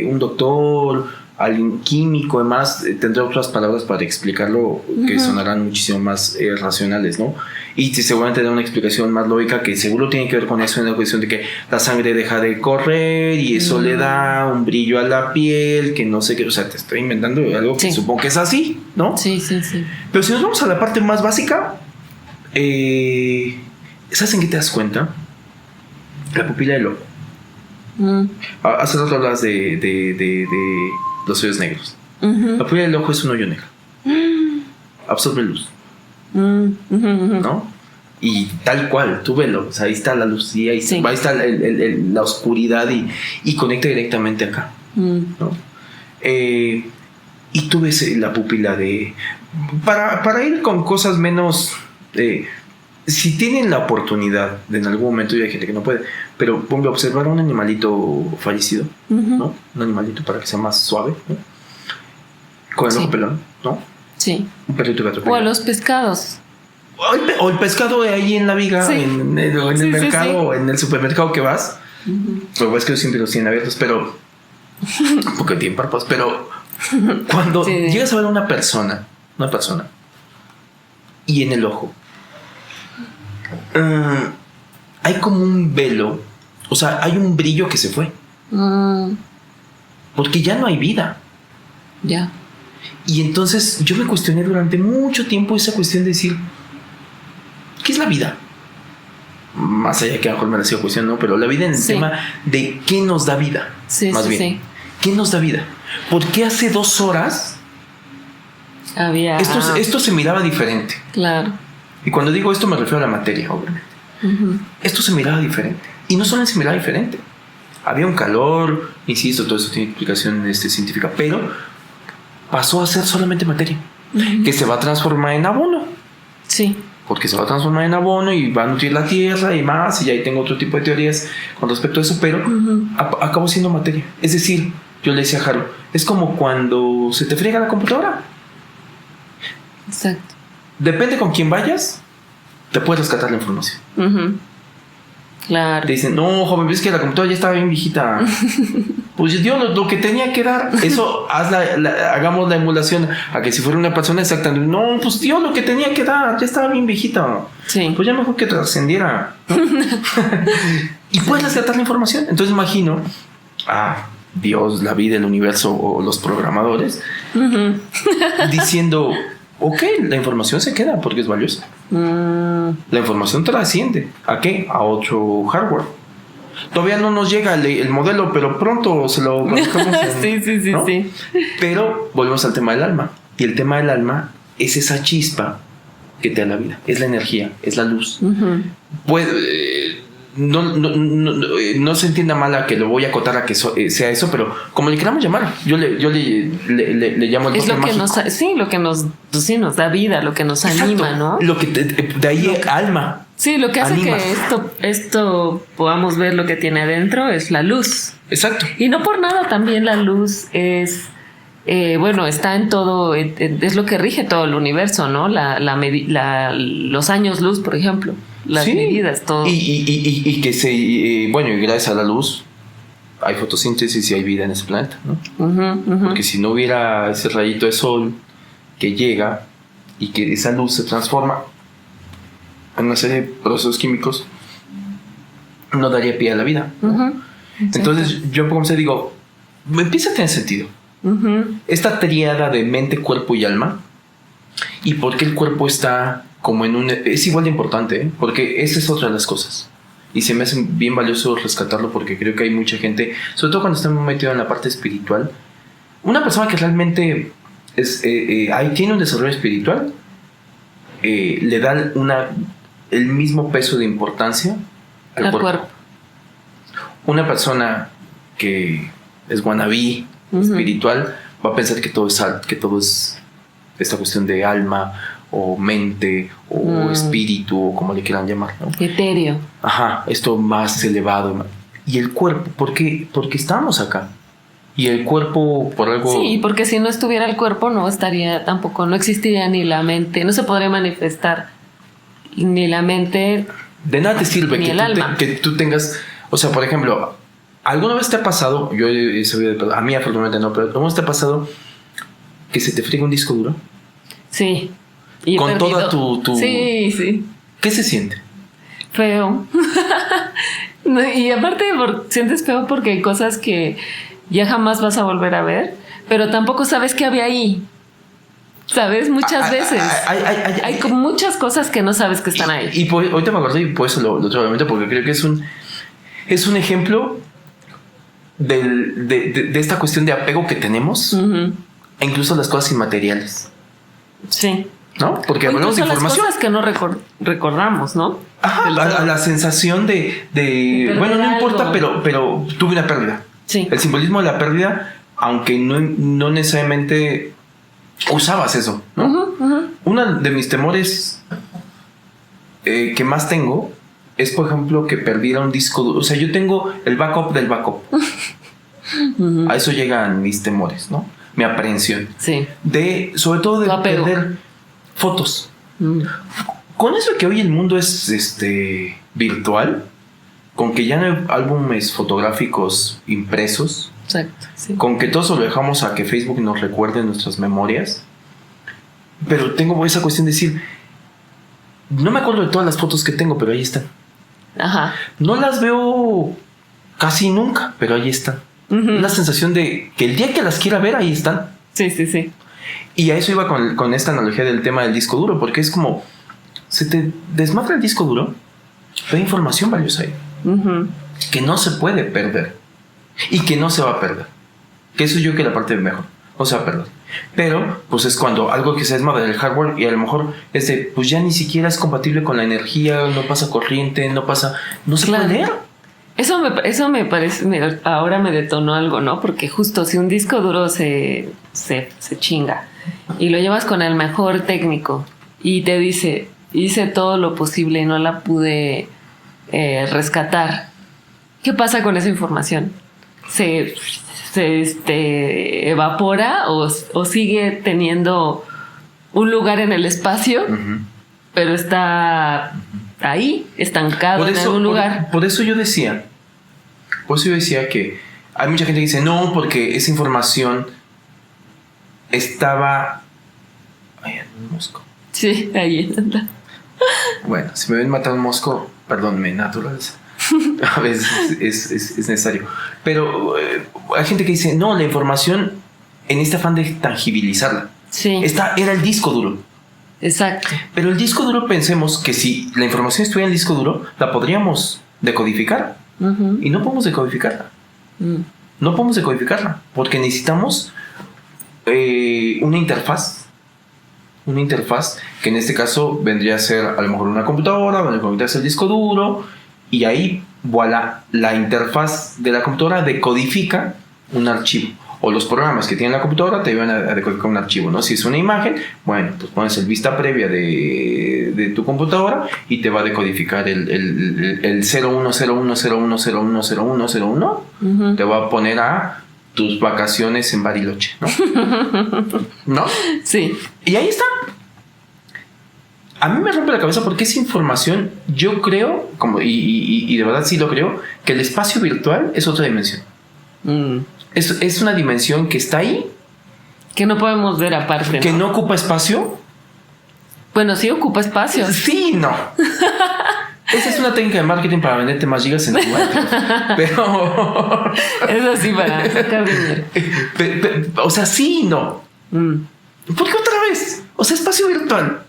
un doctor, alguien químico, además, tendrá otras palabras para explicarlo que sonarán muchísimo más racionales, ¿no? Y seguramente da una explicación más lógica que seguro tiene que ver con eso, en la cuestión de que la sangre deja de correr y eso le da un brillo a la piel, que no sé qué, o sea, te estoy inventando algo que supongo que es así, ¿no? Sí. Pero si nos vamos a la parte más básica, ¿sabes en qué te das cuenta? La pupila del ojo. Hace rato hablas de los hoyos negros. La pupila del ojo es un hoyo negro. Absorbe luz. ¿No? Y tal cual, tú velo. O sea, ahí está la luz y ahí está la oscuridad y conecta directamente acá. ¿No? Y tú ves la pupila de... Para ir con cosas menos... si tienen la oportunidad de en algún momento, y hay gente que no puede, pero pongo a observar a un animalito fallecido, ¿no? Un animalito para que sea más suave, ¿no? Con el ojo pelón, ¿no? Sí. Un perrito gato. O a los pescados. O el pescado de ahí en la viga, en el mercado, o en el supermercado que vas. Pero es que siempre los tienen abiertos, pero porque tienen párpados. Pero cuando llegas a ver a una persona, y en el ojo hay como un velo, o sea, hay un brillo que se fue, porque ya no hay vida. Ya. Y entonces yo me cuestioné durante mucho tiempo esa cuestión de decir, ¿qué es la vida? Más allá que a lo mejor me la sigo cuestionando, pero la vida en el tema de qué nos da vida. Más bien, ¿qué nos da vida? ¿Por qué hace 2 horas había... Esto se miraba diferente? Claro. Y cuando digo esto me refiero a la materia, obviamente. Esto se miraba diferente. Y no solo se miraba diferente. Había un calor, insisto, todo eso tiene explicación científica, pero pasó a ser solamente materia, que se va a transformar en abono. Sí. Porque se va a transformar en abono y va a nutrir la tierra y más, y ahí tengo otro tipo de teorías con respecto a eso, pero acabó siendo materia. Es decir, yo le decía a Jaro, es como cuando se te friega la computadora. Exacto. Depende con quién vayas, te puedes rescatar la información. Claro. Te dicen, no, joven, ves que la computadora ya estaba bien viejita. Pues yo lo que tenía que dar, eso hagamos la emulación a que si fuera una persona exactamente, no, pues yo lo que tenía que dar ya estaba bien viejita. Sí. Pues ya mejor que trascendiera. Y puedes rescatar la información. Entonces imagino a Dios, la vida, el universo o los programadores diciendo, ok, la información se queda porque es valiosa. La información trasciende. ¿A qué? A otro hardware. Todavía no nos llega el modelo, pero pronto se lo manejamos. Sí. Pero volvemos al tema del alma. Y el tema del alma es esa chispa que te da la vida. Es la energía, es la luz. No se entienda mal a que lo voy a acotar a que sea eso, pero como le queramos llamar, yo le llamo el toque mágico. Lo que nos da vida, lo que nos anima, ¿no? Lo que de ahí alma. Sí, lo que hace anima. Que esto podamos ver lo que tiene adentro es la luz. Exacto. Y no por nada también la luz es está en todo, es lo que rige todo el universo, ¿no? Los años luz, por ejemplo. Las medidas, todo. Y que gracias a la luz hay fotosíntesis y hay vida en ese planeta, ¿no? Porque si no hubiera ese rayito de sol que llega y que esa luz se transforma en una serie de procesos químicos, no daría pie a la vida, ¿no? Entonces yo como se digo, me empieza a tener sentido esta tríada de mente, cuerpo y alma, y por qué el cuerpo está como es igual de importante, porque esa es otra de las cosas. Y se me hace bien valioso rescatarlo porque creo que hay mucha gente, sobre todo cuando estamos metidos en la parte espiritual, una persona que realmente tiene un desarrollo espiritual, le da el mismo peso de importancia al cuerpo. Una persona que es wannabe espiritual va a pensar que todo es esta cuestión de alma o mente o espíritu o como le quieran llamar, ¿no? Etéreo. Ajá, esto más elevado. Y el cuerpo, ¿por qué? Porque estamos acá. Y el cuerpo por algo... Sí, porque si no estuviera el cuerpo no estaría tampoco, no existiría ni la mente, no se podría manifestar ni la mente. De nada te sirve ni que el alma. que tú tengas... O sea, por ejemplo, ¿alguna vez te ha pasado? Yo he sabido, a mí afortunadamente no, pero ¿alguna vez te ha pasado que se te friegue un disco duro? Sí. Y con toda tu... Sí, sí. ¿Qué se siente? Feo. No, y aparte sientes feo porque hay cosas que ya jamás vas a volver a ver, pero tampoco sabes qué había ahí. ¿Sabes? Muchas veces. Hay como muchas cosas que no sabes que están ahí. Y ahorita me acordé y por eso lo traigo a la mente, porque creo que es un ejemplo de esta cuestión de apego que tenemos, e incluso las cosas inmateriales. Sí. ¿No? Porque hablamos de información. Las cosas que no recordamos, ¿no? Ajá, a la sensación de bueno, no importa, pero tuve una pérdida. Sí. El simbolismo de la pérdida, aunque no necesariamente usabas eso, ¿no? Uno de mis temores que más tengo es, por ejemplo, que perdiera un disco duro. O sea, yo tengo el backup del backup. A eso llegan mis temores, ¿no? Mi aprehensión. Sí. Sobre todo de perder fotos. Con eso que hoy el mundo es virtual, con que ya no hay álbumes fotográficos impresos. Exacto, sí. Con que todo eso lo dejamos a que Facebook nos recuerde nuestras memorias. Pero tengo esa cuestión de decir, no me acuerdo de todas las fotos que tengo, pero ahí están. Ajá. No las veo casi nunca, pero ahí están. La sensación de que el día que las quiera ver, ahí están. Sí, sí, sí. Y a eso iba con esta analogía del tema del disco duro, porque es como, se te desmadra el disco duro, pero hay información valiosa ahí, que no se puede perder y que no se va a perder. Que eso yo creo que la parte mejor, no se va a perder. Pero, pues es cuando algo que se desmadra del hardware y a lo mejor pues ya ni siquiera es compatible con la energía, no pasa corriente, no se puede leer. Eso me parece, ahora me detonó algo, ¿no? Porque justo si un disco duro se chinga y lo llevas con el mejor técnico y te dice, hice todo lo posible y no la pude rescatar, ¿qué pasa con esa información? ¿Se evapora o sigue teniendo un lugar en el espacio, pero está ahí, estancado en algún lugar? Por eso yo decía que hay mucha gente que dice, no, porque esa información estaba... Ay, un mosco. Sí, ahí está. Bueno, si me ven matar un mosco, perdónme, naturaleza. A veces es necesario. Pero hay gente que dice, no, la información en este afán de tangibilizarla. Sí. Era el disco duro. Exacto. Pero el disco duro, pensemos que si la información estuviera en el disco duro, la podríamos decodificar. Y no podemos decodificarla. No podemos decodificarla porque necesitamos una interfaz. Una interfaz que en este caso vendría a ser a lo mejor una computadora, donde conectas el disco duro y ahí, voilà, la interfaz de la computadora decodifica un archivo. O los programas que tiene la computadora te ayudan a decodificar un archivo, ¿no? Si es una imagen, bueno, pues pones el vista previa de tu computadora y te va a decodificar el 010101010101. Te va a poner a tus vacaciones en Bariloche, ¿no? ¿No? Sí. Y ahí está. A mí me rompe la cabeza porque esa información, yo creo, y de verdad sí lo creo, que el espacio virtual es otra dimensión. Es una dimensión que está ahí. Que no podemos ver aparte, ¿no? Que no ocupa espacio. Bueno, sí ocupa espacio. Sí, no. Esa es una técnica de marketing para venderte más gigas en tu pero... Eso sí, para sacar dinero. O sea, sí, no. ¿Por qué otra vez? O sea, espacio virtual.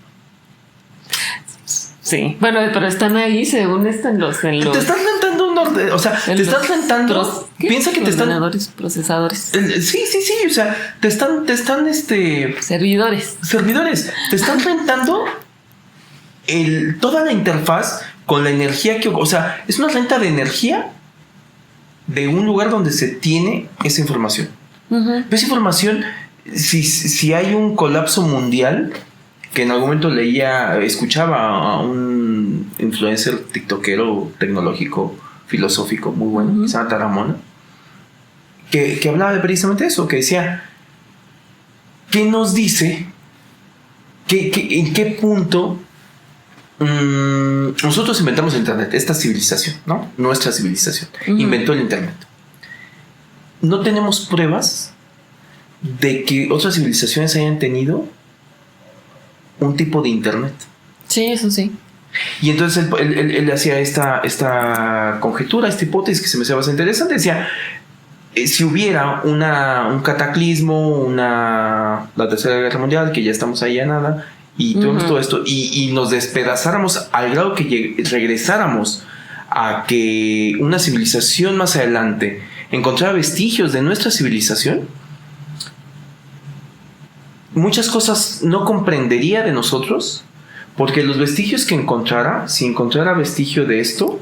Sí. Bueno, pero están ahí, según están los... Te estás rentando un orden. O sea, te estás rentando... Piensa que te están... Ordenadores, procesadores. Sí. O sea, te están Servidores. Te están rentando toda la interfaz con la energía que... O sea, es una renta de energía de un lugar donde se tiene esa información. Pero esa información, si hay un colapso mundial, que en algún momento escuchaba a un influencer tiktokero tecnológico, filosófico muy bueno, que se llama Taramona, que hablaba de precisamente eso, que decía, ¿qué nos dice? ¿En qué punto nosotros inventamos el Internet? Esta civilización, ¿no? Nuestra civilización inventó el Internet. No tenemos pruebas de que otras civilizaciones hayan tenido un tipo de Internet. Sí, eso sí. Y entonces él hacía esta conjetura, esta hipótesis que se me hacía bastante interesante. Decía, si hubiera un cataclismo, la Tercera Guerra Mundial, que ya estamos ahí a nada, y tuvimos todo esto, y nos despedazáramos al grado que regresáramos a que una civilización más adelante encontrara vestigios de nuestra civilización, muchas cosas no comprendería de nosotros, porque los vestigios que encontrara, si encontrara vestigio de esto,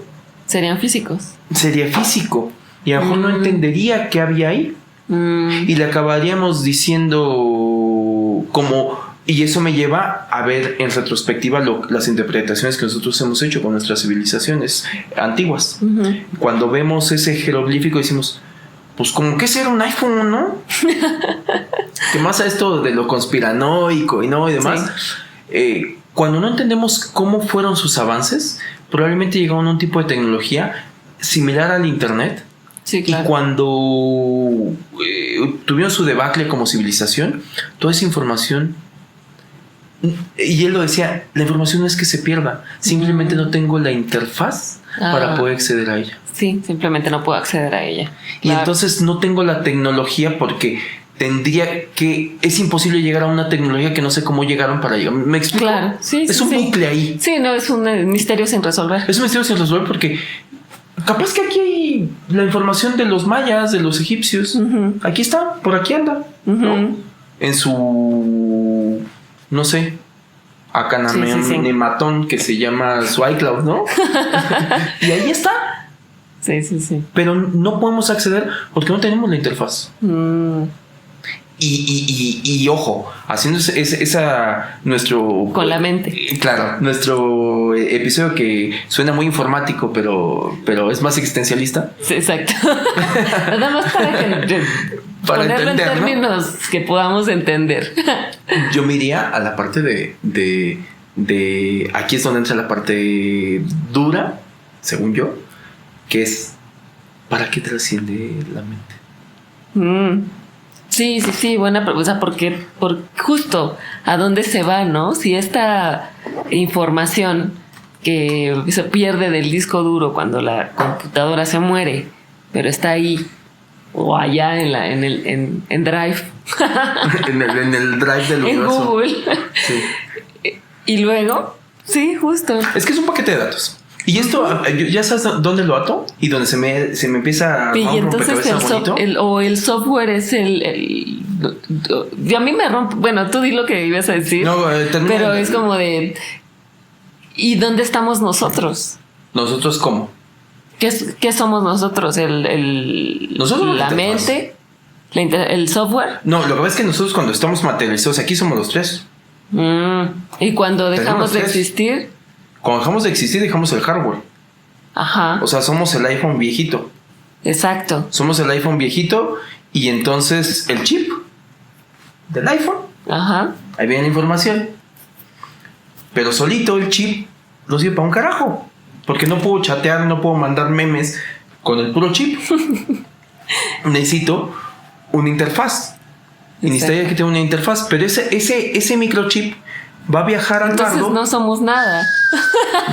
serían físicos. Sería físico. Y a lo mejor no entendería qué había ahí. Y le acabaríamos diciendo como... Y eso me lleva a ver en retrospectiva las interpretaciones que nosotros hemos hecho con nuestras civilizaciones antiguas. Cuando vemos ese jeroglífico decimos, pues como que ese era un iPhone, ¿no? Que más a esto de lo conspiranoico y demás. Sí. Cuando no entendemos cómo fueron sus avances, probablemente llegaron a un tipo de tecnología similar al Internet. Sí, claro. Y cuando tuvieron su debacle como civilización, toda esa información, y él lo decía, la información no es que se pierda, simplemente no tengo la interfaz para poder acceder a ella. Sí, simplemente no puedo acceder a ella. Y entonces no tengo la tecnología porque es imposible llegar a una tecnología que no sé cómo llegaron para llegar. ¿Me explico? Claro, sí. Es un bucle ahí. Sí, no, es un misterio sin resolver. Es un misterio sin resolver porque capaz que aquí hay la información de los mayas, de los egipcios. Aquí está, por aquí anda, ¿no? En su, no sé, Akhenaton, que se llama su iCloud, ¿no? Y ahí está. Sí. Pero no podemos acceder porque no tenemos la interfaz. Y ojo, haciendo nuestro... Con la mente. Claro, nuestro episodio que suena muy informático, pero es más existencialista. Sí, exacto. Nada más para ponerlo en términos, ¿no?, que podamos entender. Yo me iría a la parte de aquí es donde entra la parte dura, según yo, que es ¿para qué trasciende la mente? Sí, buena pregunta, porque justo a dónde se va, ¿no? Si esta información que se pierde del disco duro cuando la computadora se muere, pero está ahí o allá en Drive, en el Drive del universo, en Google, sí. Y luego, sí, justo. Es que es un paquete de datos. Y esto, ya sabes dónde lo ato y donde se me empieza a y entonces el software es a mí me rompe. Bueno, tú di lo que ibas a decir. No, pero es como de ¿y dónde estamos nosotros? ¿Nosotros cómo? ¿Qué somos nosotros? ¿Nosotros la mente, el software. No, lo que pasa es que nosotros cuando estamos materializados aquí somos los tres. Y cuando dejamos de existir. Cuando dejamos de existir, dejamos el hardware. Ajá. O sea, somos el iPhone viejito. Exacto. Somos el iPhone viejito y entonces el chip del iPhone. Ajá. Ahí viene la información. Pero solito el chip no sirve para un carajo. Porque no puedo chatear, no puedo mandar memes con el puro chip. Necesito una interfaz. Y necesitaría que tenga una interfaz. Pero ese microchip va a viajar al bardo. Entonces no somos nada.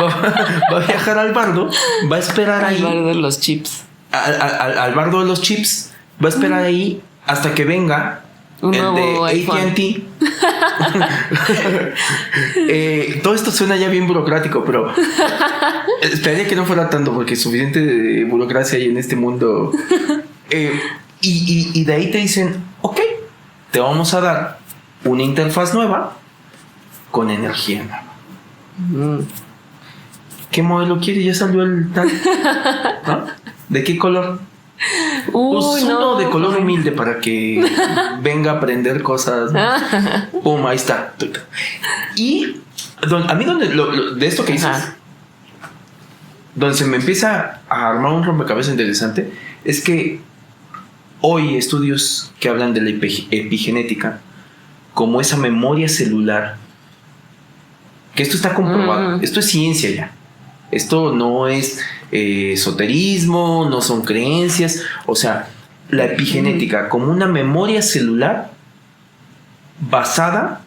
Va a viajar al bardo. Va a esperar ahí. Al bardo de los chips. Al bardo de los chips. Va a esperar ahí hasta que venga un el nuevo de AT&T. Todo esto suena ya bien burocrático, pero esperaría que no fuera tanto porque suficiente de burocracia hay en este mundo. Y de ahí te dicen, ok, te vamos a dar una interfaz nueva con energía nueva. ¿Qué modelo quieres? Ya salió el tal, ¿no? ¿De qué color? Pues uno de color humilde para que venga a aprender cosas, ¿no? Pum, ahí está. Y a mí de esto que dices, donde se me empieza a armar un rompecabezas interesante, es que hoy estudios que hablan de la epigenética como esa memoria celular, que esto está comprobado, esto es ciencia ya, esto no es esoterismo, no son creencias, o sea, la epigenética como una memoria celular basada,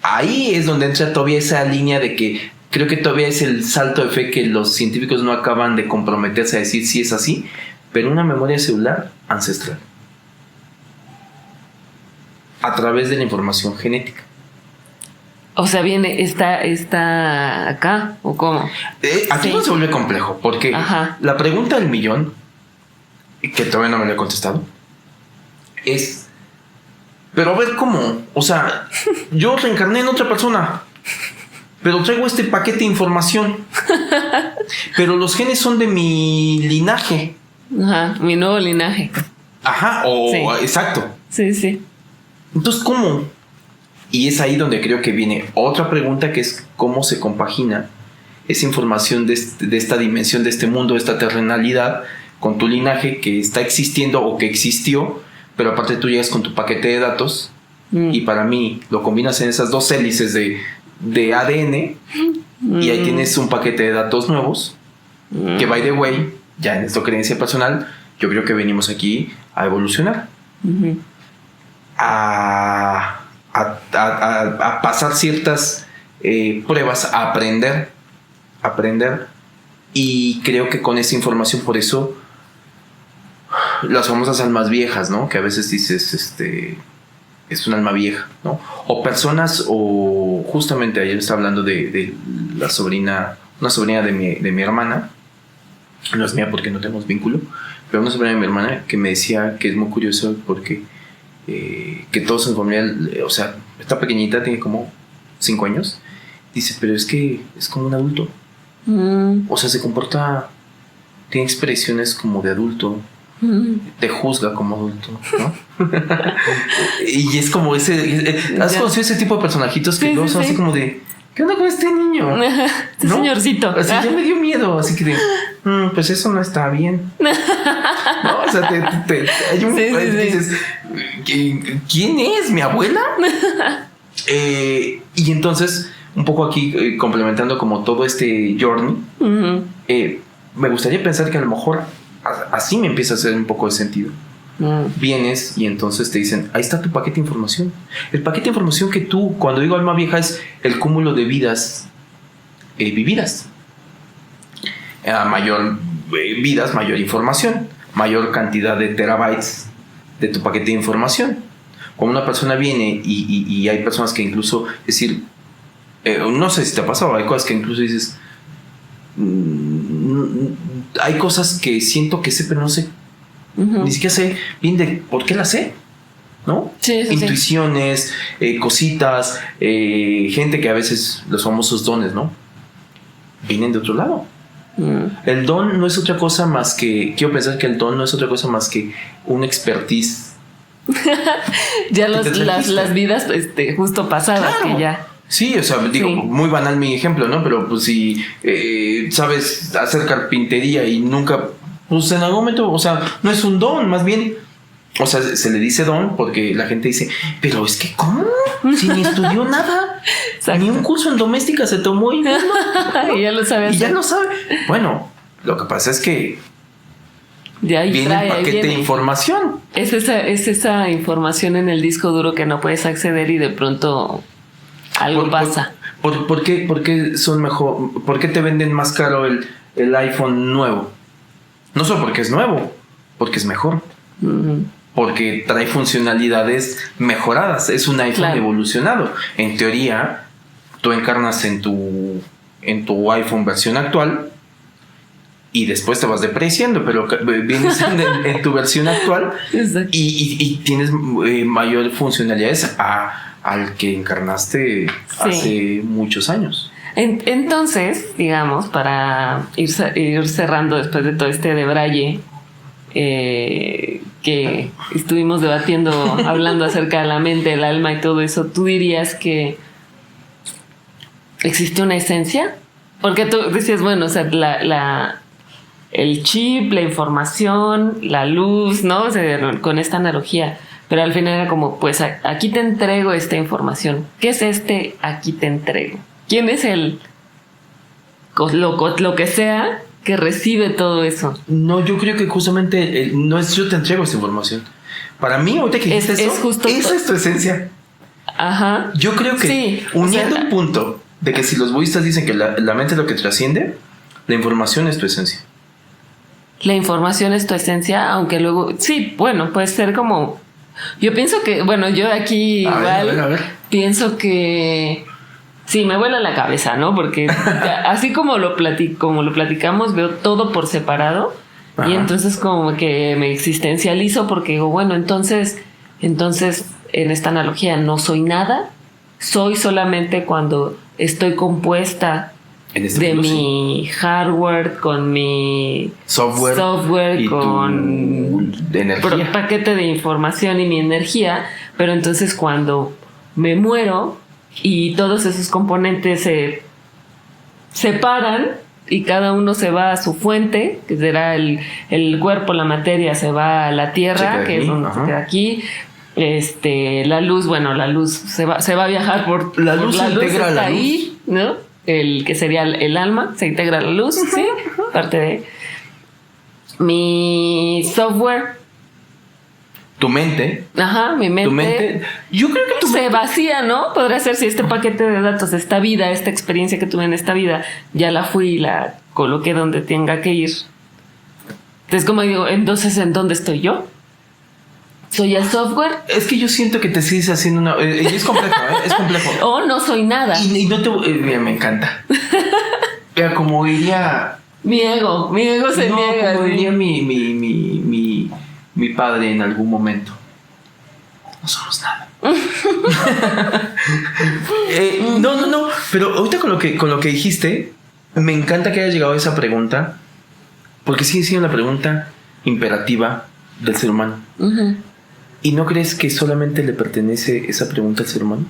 ahí es donde entra todavía esa línea de que creo que todavía es el salto de fe que los científicos no acaban de comprometerse a decir si es así, pero una memoria celular ancestral a través de la información genética. O sea, viene, está acá, ¿o cómo? Aquí no se vuelve complejo, porque la pregunta del millón, que todavía no me lo he contestado, es, pero a ver cómo, o sea, yo reencarné en otra persona, pero traigo este paquete de información, pero los genes son de mi linaje. Ajá, mi nuevo linaje. Ajá, exacto. Sí, sí. Entonces, ¿cómo? Y es ahí donde creo que viene otra pregunta, que es cómo se compagina esa información de esta dimensión, de este mundo, de esta terrenalidad, con tu linaje que está existiendo o que existió, pero aparte tú llegas con tu paquete de datos y para mí lo combinas en esas dos hélices de ADN y ahí tienes un paquete de datos nuevos que, by the way, ya en esta creencia personal, yo creo que venimos aquí a evolucionar, a pasar ciertas pruebas, a aprender, y creo que con esa información, por eso las famosas almas viejas, ¿no? Que a veces dices, es un alma vieja, ¿no? O personas, o justamente ayer estaba hablando de la sobrina, una sobrina de mi hermana, no es mía porque no tenemos vínculo, pero una sobrina de mi hermana que me decía que es muy curioso porque que todos en su familia, o sea, esta pequeñita tiene como 5 años, dice, pero es que es como un adulto, o sea, se comporta, tiene expresiones como de adulto, te juzga como adulto, ¿no? Y es como ese, ¿has conocido ese tipo de personajitos que luego son así como de, ¿qué onda con este niño? Este señorcito. Así ya me dio miedo, así que de, pues eso no está bien. No, o sea, hay un dices, ¿quién es? ¿Mi abuela? Y entonces, un poco aquí complementando como todo este journey, me gustaría pensar que a lo mejor así me empieza a hacer un poco de sentido. Vienes y entonces te dicen, ahí está tu paquete de información. El paquete de información que tú, cuando digo alma vieja, es el cúmulo de vidas vividas. A mayor vidas, mayor información, mayor cantidad de terabytes de tu paquete de información. Cuando una persona viene y hay personas que incluso, es decir, no sé si te ha pasado, hay cosas que incluso dices, hay cosas que siento que sé, pero no sé. Ni siquiera sé bien de por qué las sé, ¿no? Intuiciones, cositas, gente que a veces, los famosos dones, ¿no? Vienen de otro lado. El don no es otra cosa más que, quiero pensar que el don no es otra cosa más que un expertise. Ya las vidas justo pasadas, claro. Que ya. Sí, o sea, digo, muy banal mi ejemplo, ¿no? Pero pues si sabes hacer carpintería y nunca, pues en algún momento, o sea, no es un don, más bien, o sea, se le dice don porque la gente dice, pero es que ¿cómo? Si ni estudió nada. Exacto. Ni un curso en doméstica se tomó y ya lo sabe hacer. Y ya lo sabe. Bueno, lo que pasa es que de ahí viene el paquete de información. Es esa información en el disco duro que no puedes acceder y de pronto algo pasa. ¿Por qué son mejor? ¿Por qué te venden más caro el iPhone nuevo? No solo porque es nuevo, porque es mejor. Porque trae funcionalidades mejoradas. Es un iPhone evolucionado. En teoría, tú encarnas en tu iPhone versión actual y después te vas depreciando, pero vienes en tu versión actual y tienes mayor funcionalidades al que encarnaste hace muchos años. Entonces, digamos, para ir cerrando después de todo este debraye que estuvimos debatiendo, hablando acerca de la mente, el alma y todo eso, ¿tú dirías que existe una esencia? Porque tú decías, bueno, o sea, el chip, la información, la luz, ¿no? O sea, con esta analogía. Pero al final era como, pues aquí te entrego esta información. ¿Qué es este aquí te entrego? ¿Quién es lo que sea que recibe todo eso? No, yo creo que justamente no es yo te entrego esta información. Para mí, ahorita que dijiste eso, justo esa es tu esencia. Ajá. Yo creo que sí, uniendo un punto de que si los budistas dicen que la mente es lo que trasciende, la información es tu esencia. La información es tu esencia, aunque luego... Sí, bueno, puede ser como... Yo pienso que... Bueno, yo aquí a ver. pienso que... Sí, me vuela la cabeza, ¿no? Porque así como lo platicamos, veo todo por separado. Ajá. Y entonces como que me existencializo porque digo, bueno, entonces en esta analogía no soy nada, soy solamente cuando estoy compuesta de mi hardware con mi software y con energía, paquete de información y mi energía, pero entonces cuando me muero y todos esos componentes se separan y cada uno se va a su fuente, que será el cuerpo, la materia se va a la tierra, que es donde se queda aquí. La luz, bueno, la luz se va a viajar por la luz, se integra está la luz. Ahí, ¿no? El que sería el alma, se integra la luz, sí, parte de mi software. Tu mente. Ajá, mi mente. Tu mente. Yo creo que se vacía, ¿no? Podría ser si este paquete de datos, esta vida, esta experiencia que tuve en esta vida, ya la fui y la coloqué donde tenga que ir. Entonces, como digo, entonces, ¿en dónde estoy yo? ¿Soy el software? Es que yo siento que te sigues haciendo una... es complejo, es complejo. Oh, no soy nada. Y no te... mira, me encanta. Mira, como diría... Mi ego se niega. Como diría mi padre en algún momento. No somos nada. No. Pero ahorita con lo que dijiste, me encanta que haya llegado a esa pregunta, porque sigue siendo la pregunta imperativa del ser humano. Uh-huh. ¿Y no crees que solamente le pertenece esa pregunta al ser humano?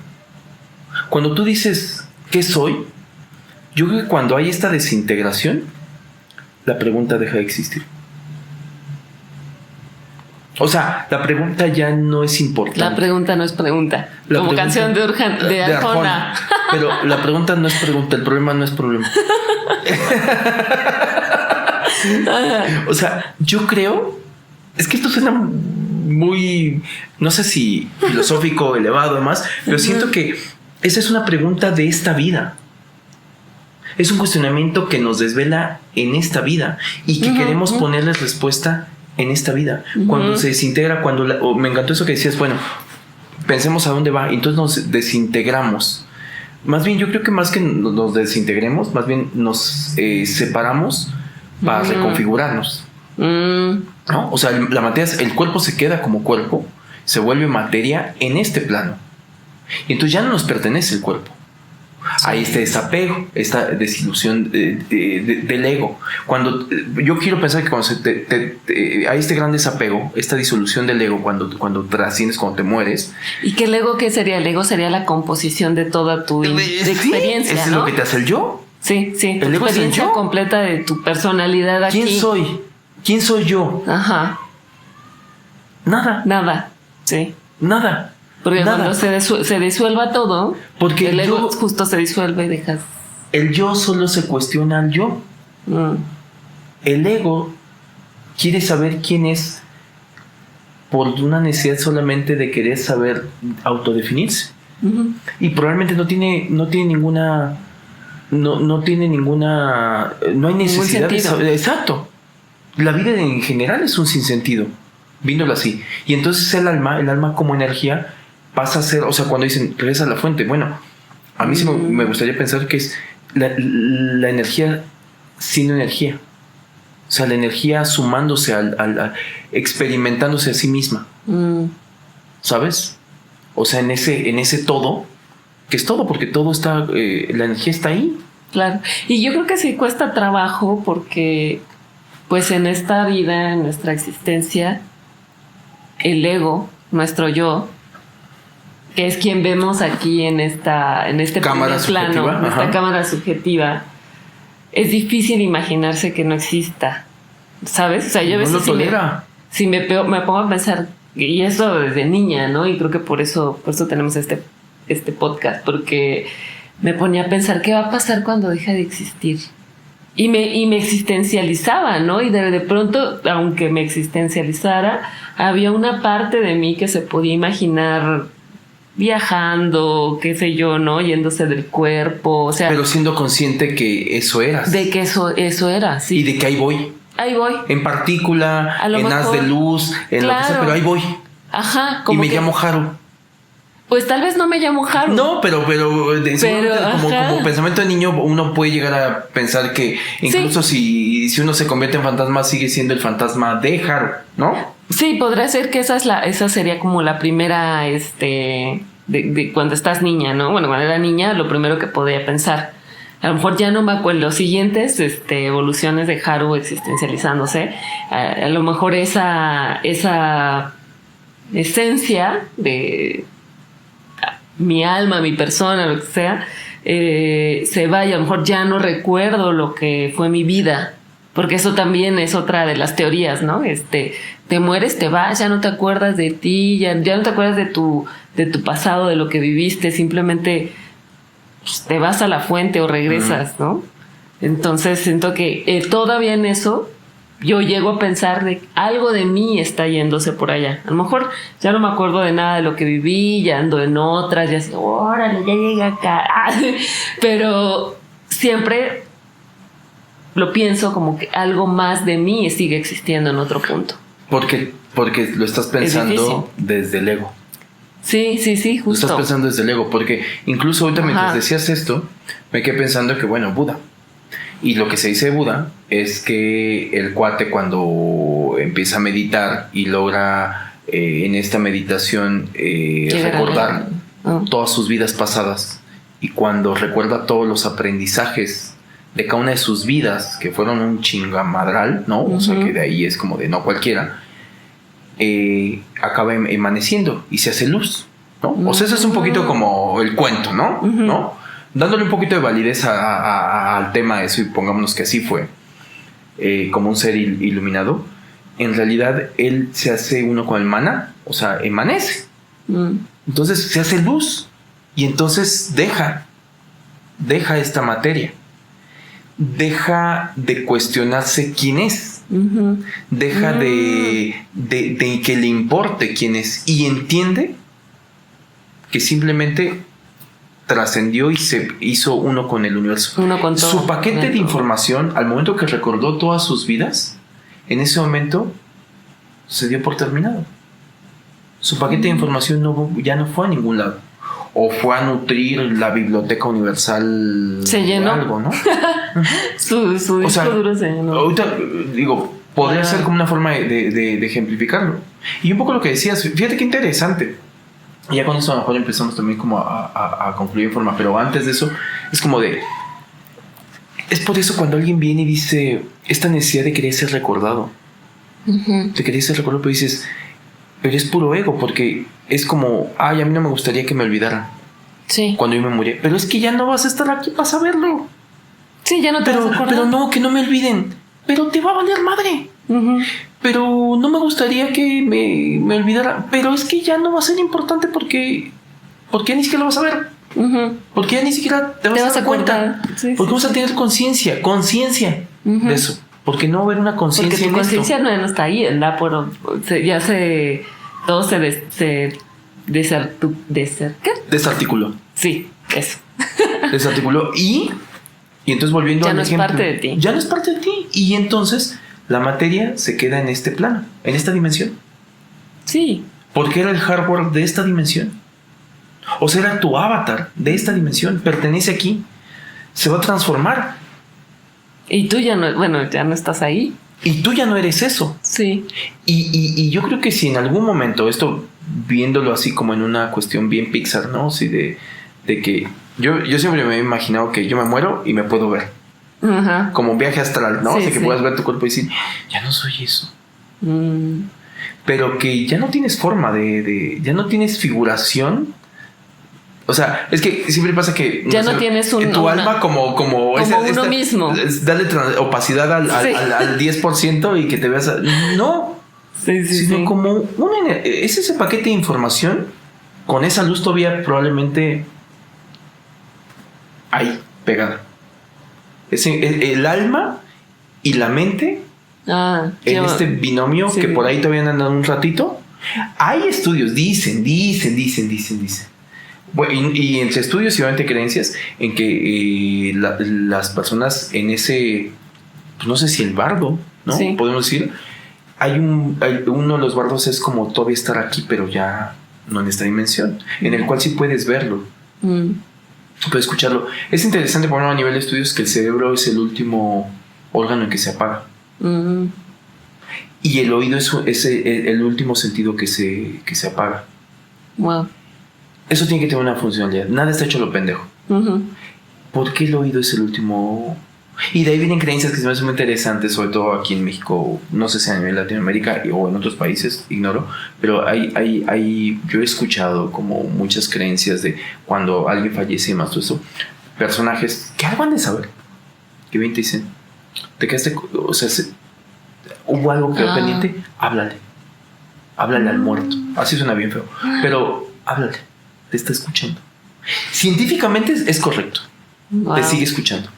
Cuando tú dices, ¿qué soy? Yo creo que cuando hay esta desintegración, la pregunta deja de existir. O sea, la pregunta ya no es importante. La pregunta no es pregunta. Como canción de Arjona. Pero la pregunta no es pregunta, el problema no es problema. O sea, yo creo... Es que esto suena muy... No sé si filosófico, elevado, además, pero siento que esa es una pregunta de esta vida. Es un cuestionamiento que nos desvela en esta vida y que queremos ponerles respuesta en esta vida. Cuando se desintegra, me encantó eso que decías, bueno, pensemos a dónde va, y entonces nos desintegramos. Más bien, yo creo que más que nos desintegremos, más bien nos separamos para reconfigurarnos. ¿No? O sea, la materia, el cuerpo se queda como cuerpo, se vuelve materia en este plano. Y entonces ya no nos pertenece el cuerpo. Hay este desapego, esta desilusión del ego. Cuando yo quiero pensar que cuando hay este gran desapego, esta disolución del ego, cuando trasciendes, cuando te mueres. ¿Y qué el ego qué sería? El ego sería la composición de toda tu experiencia, ¿no? Es lo que te hace el yo. Sí. El ego es el yo. Completa de tu personalidad aquí. ¿Quién soy? ¿Quién soy yo? Ajá. Nada. Sí. Nada. Porque cuando se disuelva todo, porque el ego justo se disuelve y dejas... El yo solo se cuestiona al yo. El ego quiere saber quién es por una necesidad solamente de querer saber autodefinirse. Y probablemente no hay necesidad de saber. Exacto. La vida en general es un sinsentido, viéndolo así. Y entonces el alma como energía pasa a ser, o sea, cuando dicen regresa a la fuente, bueno, a mí sí me gustaría pensar que es la energía sin energía. O sea, la energía sumándose experimentándose a sí misma. ¿Sabes? O sea, en ese todo, que es todo, porque todo está, la energía está ahí. Claro. Y yo creo que sí cuesta trabajo porque, pues en esta vida, en nuestra existencia, el ego, nuestro yo, que es quien vemos aquí en este cámara primer plano, en esta cámara subjetiva, es difícil imaginarse que no exista. ¿sabes? O sea, yo a No veces lo tolera. si me pongo a pensar, y eso desde niña, ¿no? Y creo que por eso tenemos este podcast, porque me ponía a pensar qué va a pasar cuando deja de existir. Y me existencializaba, ¿no? Y de pronto, aunque me existencializara, había una parte de mí que se podía imaginar viajando, qué sé yo, ¿no? Yéndose del cuerpo, o sea... Pero siendo consciente que eso eras. De que eso era, sí. Y de que ahí voy. Ahí voy. En partícula, en mejor, haz de luz, en claro, lo que sea, pero ahí voy. Ajá. Como y me llamo Haru. Pues tal vez no me llamo Haru. No, pero como pensamiento de niño, uno puede llegar a pensar que incluso si uno se convierte en fantasma, sigue siendo el fantasma de Haru, ¿no? Sí, podría ser que esa sería como la primera, de cuando estás niña, ¿no? Bueno, cuando era niña, lo primero que podía pensar. A lo mejor ya no me acuerdo los siguientes evoluciones de Haru existencializándose. A lo mejor esa esencia de mi alma, mi persona, lo que sea, se va y a lo mejor ya no recuerdo lo que fue mi vida. Porque eso también es otra de las teorías, ¿no? Te mueres, te vas, ya no te acuerdas de ti, ya no te acuerdas de tu pasado, de lo que viviste, simplemente pues, te vas a la fuente o regresas, ¿no? Entonces siento que todavía en eso yo llego a pensar de algo de mí está yéndose por allá. A lo mejor ya no me acuerdo de nada de lo que viví, ya ando en otras, ya sé, órale, ya llegué acá. Pero siempre lo pienso como que algo más de mí sigue existiendo en otro punto. Porque lo estás pensando desde el ego. Sí, justo. Lo estás pensando desde el ego, porque incluso ahorita mientras decías esto, me quedé pensando que, bueno, Buda. Y lo que se dice de Buda es que el cuate cuando empieza a meditar y logra en esta meditación recordar todas sus vidas pasadas, y cuando recuerda todos los aprendizajes de cada una de sus vidas, que fueron un chingamadral, ¿no? O sea, que de ahí es como de no cualquiera, acaba emaneciendo y se hace luz, ¿no? O sea, eso es un poquito como el cuento, ¿no? ¿No? Dándole un poquito de validez al tema de eso, y pongámonos que así fue, como un ser iluminado, en realidad él se hace uno con el mana, o sea, emanece. Entonces se hace luz y entonces deja esta materia. Deja de cuestionarse quién es. Deja de que le importe quién es, y entiende que simplemente trascendió y se hizo uno con el universo. Uno con todo. Su paquete de información, al momento que recordó todas sus vidas, en ese momento se dio por terminado. Su paquete de información ya no fue a ningún lado. O fue a nutrir la biblioteca universal. Se llenó. Algo, ¿no? su disco duro se llenó. Ahorita, digo, podría ser como una forma de ejemplificarlo. Y un poco lo que decías, fíjate qué interesante. Y ya con eso a lo mejor empezamos también como a concluir en forma. Pero antes de eso, es como de... Es por eso cuando alguien viene y dice esta necesidad de querer ser recordado. De querer ser recordado, pero dices... Pero es puro ego, porque es como... Ay, a mí no me gustaría que me olvidaran. Sí. Cuando yo me muriera. Pero es que ya no vas a estar aquí para saberlo. Sí, ya no te vas a acordar. Pero no, que no me olviden. Pero te va a valer madre. Pero no me gustaría que me olvidara. Pero es que ya no va a ser importante porque ya ni siquiera lo vas a ver. Porque ya ni siquiera te vas a dar cuenta. Sí, porque vas a tener conciencia de eso. Porque no va a haber una conciencia en esto. Porque tu conciencia no está ahí, ¿verdad? Todo se desarticuló. Sí, eso. Desarticuló y entonces volviendo al ejemplo. Ya no es parte de ti. Ya no es parte de ti. Y entonces la materia se queda en este plano, en esta dimensión. Sí. Porque era el hardware de esta dimensión. O sea, era tu avatar de esta dimensión. Pertenece aquí. Se va a transformar. Y tú ya no estás ahí. Y tú ya no eres eso. Sí. Y yo creo que si en algún momento, esto viéndolo así como en una cuestión bien Pixar, ¿no? Sí, de que yo siempre me he imaginado que yo me muero y me puedo ver. Como un viaje astral, ¿no? Sí, que puedas ver tu cuerpo y decir, ya no soy eso. Pero que ya no tienes forma ya no tienes figuración O sea, es que siempre pasa que... Ya no tienes tu alma como uno mismo. Darle opacidad al 10% y que te veas... No. Sino como es ese paquete de información con esa luz todavía probablemente ahí, pegada. El alma y la mente en este binomio que por ahí todavía andan un ratito. Hay estudios, dicen. Bueno, y entre estudios y obviamente creencias en que las personas en ese, pues no sé si el bardo, ¿no? Sí. Podemos decir, hay uno de los bardos es como todavía estar aquí, pero ya no en esta dimensión, en el cual sí puedes verlo, puedes escucharlo. Es interesante ponerlo a nivel de estudios que el cerebro es el último órgano en que se apaga. Y el oído es el último sentido que se apaga. Wow. Eso tiene que tener una funcionalidad. Nada está hecho a lo pendejo. ¿Por qué el oído es el último? Y de ahí vienen creencias que se me hacen muy interesantes, sobre todo aquí en México, no sé si a nivel Latinoamérica o en otros países, ignoro, pero yo he escuchado como muchas creencias de cuando alguien fallece y más todo eso, personajes que algo han de saber, que bien te dicen, te quedaste, o sea, hubo algo que quedó pendiente, háblale al muerto. Así suena bien feo, pero háblale, te está escuchando. Científicamente es correcto, te sigue escuchando.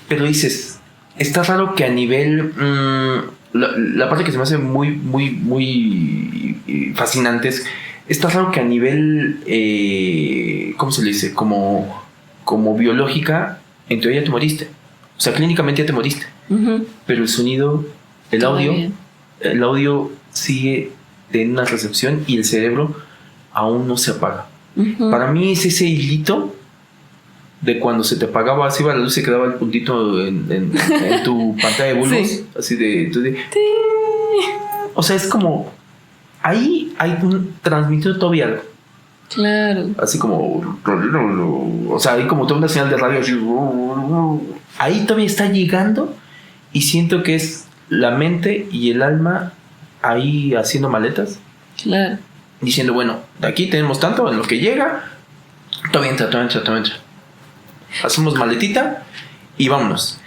Pero dices, está raro que a nivel... la parte que se me hace muy, muy, muy fascinante es... Está raro que a nivel... ¿cómo se le dice? Como biológica, en teoría te moriste. O sea, clínicamente ya te moriste. Pero el sonido, el audio sigue en una recepción y el cerebro aún no se apaga. Para mí es ese hilito de cuando se te apagaba, así iba la luz, se quedaba el puntito en tu pantalla de bulbos, sí. Así de o sea, es como ahí hay transmitido todavía algo. Claro. Así como, o sea, hay como toda una señal de radio así, ahí todavía está llegando y siento que es la mente y el alma ahí haciendo maletas. Claro. Diciendo, bueno, de aquí tenemos tanto, en lo que llega, todavía entra. Hacemos maletita y vámonos.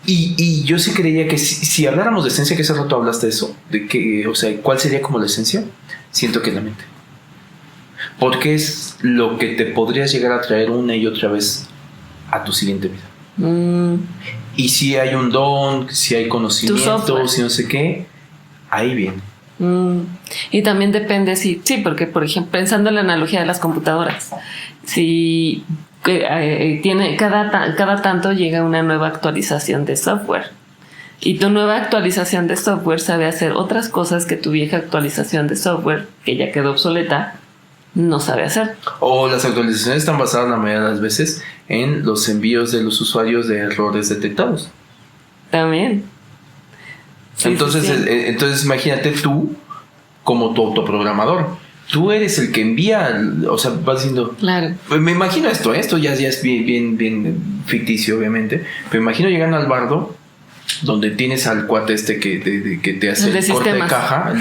Y yo sí creía que si habláramos de esencia, que hace rato hablaste de eso, de que, o sea, ¿cuál sería como la esencia? Siento que es la mente. Porque es lo que te podrías llegar a traer una y otra vez a tu siguiente vida. Y si hay un don, si hay conocimiento, si no sé qué, ahí viene. Y también depende sí, porque por ejemplo, pensando en la analogía de las computadoras, si tiene cada tanto llega una nueva actualización de software y tu nueva actualización de software sabe hacer otras cosas que tu vieja actualización de software, que ya quedó obsoleta, no sabe hacer. O las actualizaciones están basadas la mayoría de las veces en los envíos de los usuarios de errores detectados. También. Entonces imagínate tú como tu autoprogramador. Tú eres el que envía, o sea, vas diciendo... Claro. Pues me imagino esto ya es bien ficticio, obviamente. Pero me imagino llegando al bardo, donde tienes al cuate que te hace el corte de caja,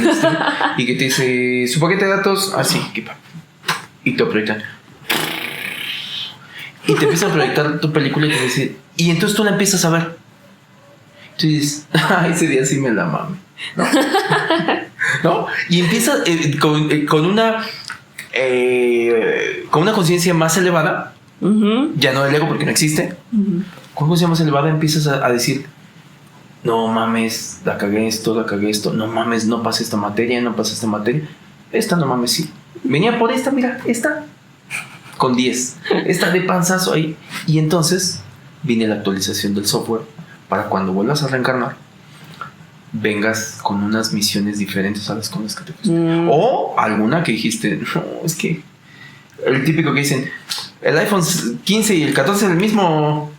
y que te dice su paquete de datos, así, y te proyectan. Y te empieza a proyectar tu película y te dice... Y entonces tú la empiezas a ver. Tú dices, ese día sí me la mame, ¿no? Y empieza con una conciencia más elevada, ya no del ego porque no existe, con conciencia más elevada empiezas a decir, no mames, la cagué esto, no mames, no pasé esta materia, esta no mames, sí, venía por esta, mira, esta, con 10, esta de panzazo ahí, y entonces viene la actualización del software para cuando vuelvas a reencarnar vengas con unas misiones diferentes a las con las que te fuiste. O alguna que dijiste, no, es que el típico que dicen, el iPhone 15 y el 14 es el mismo,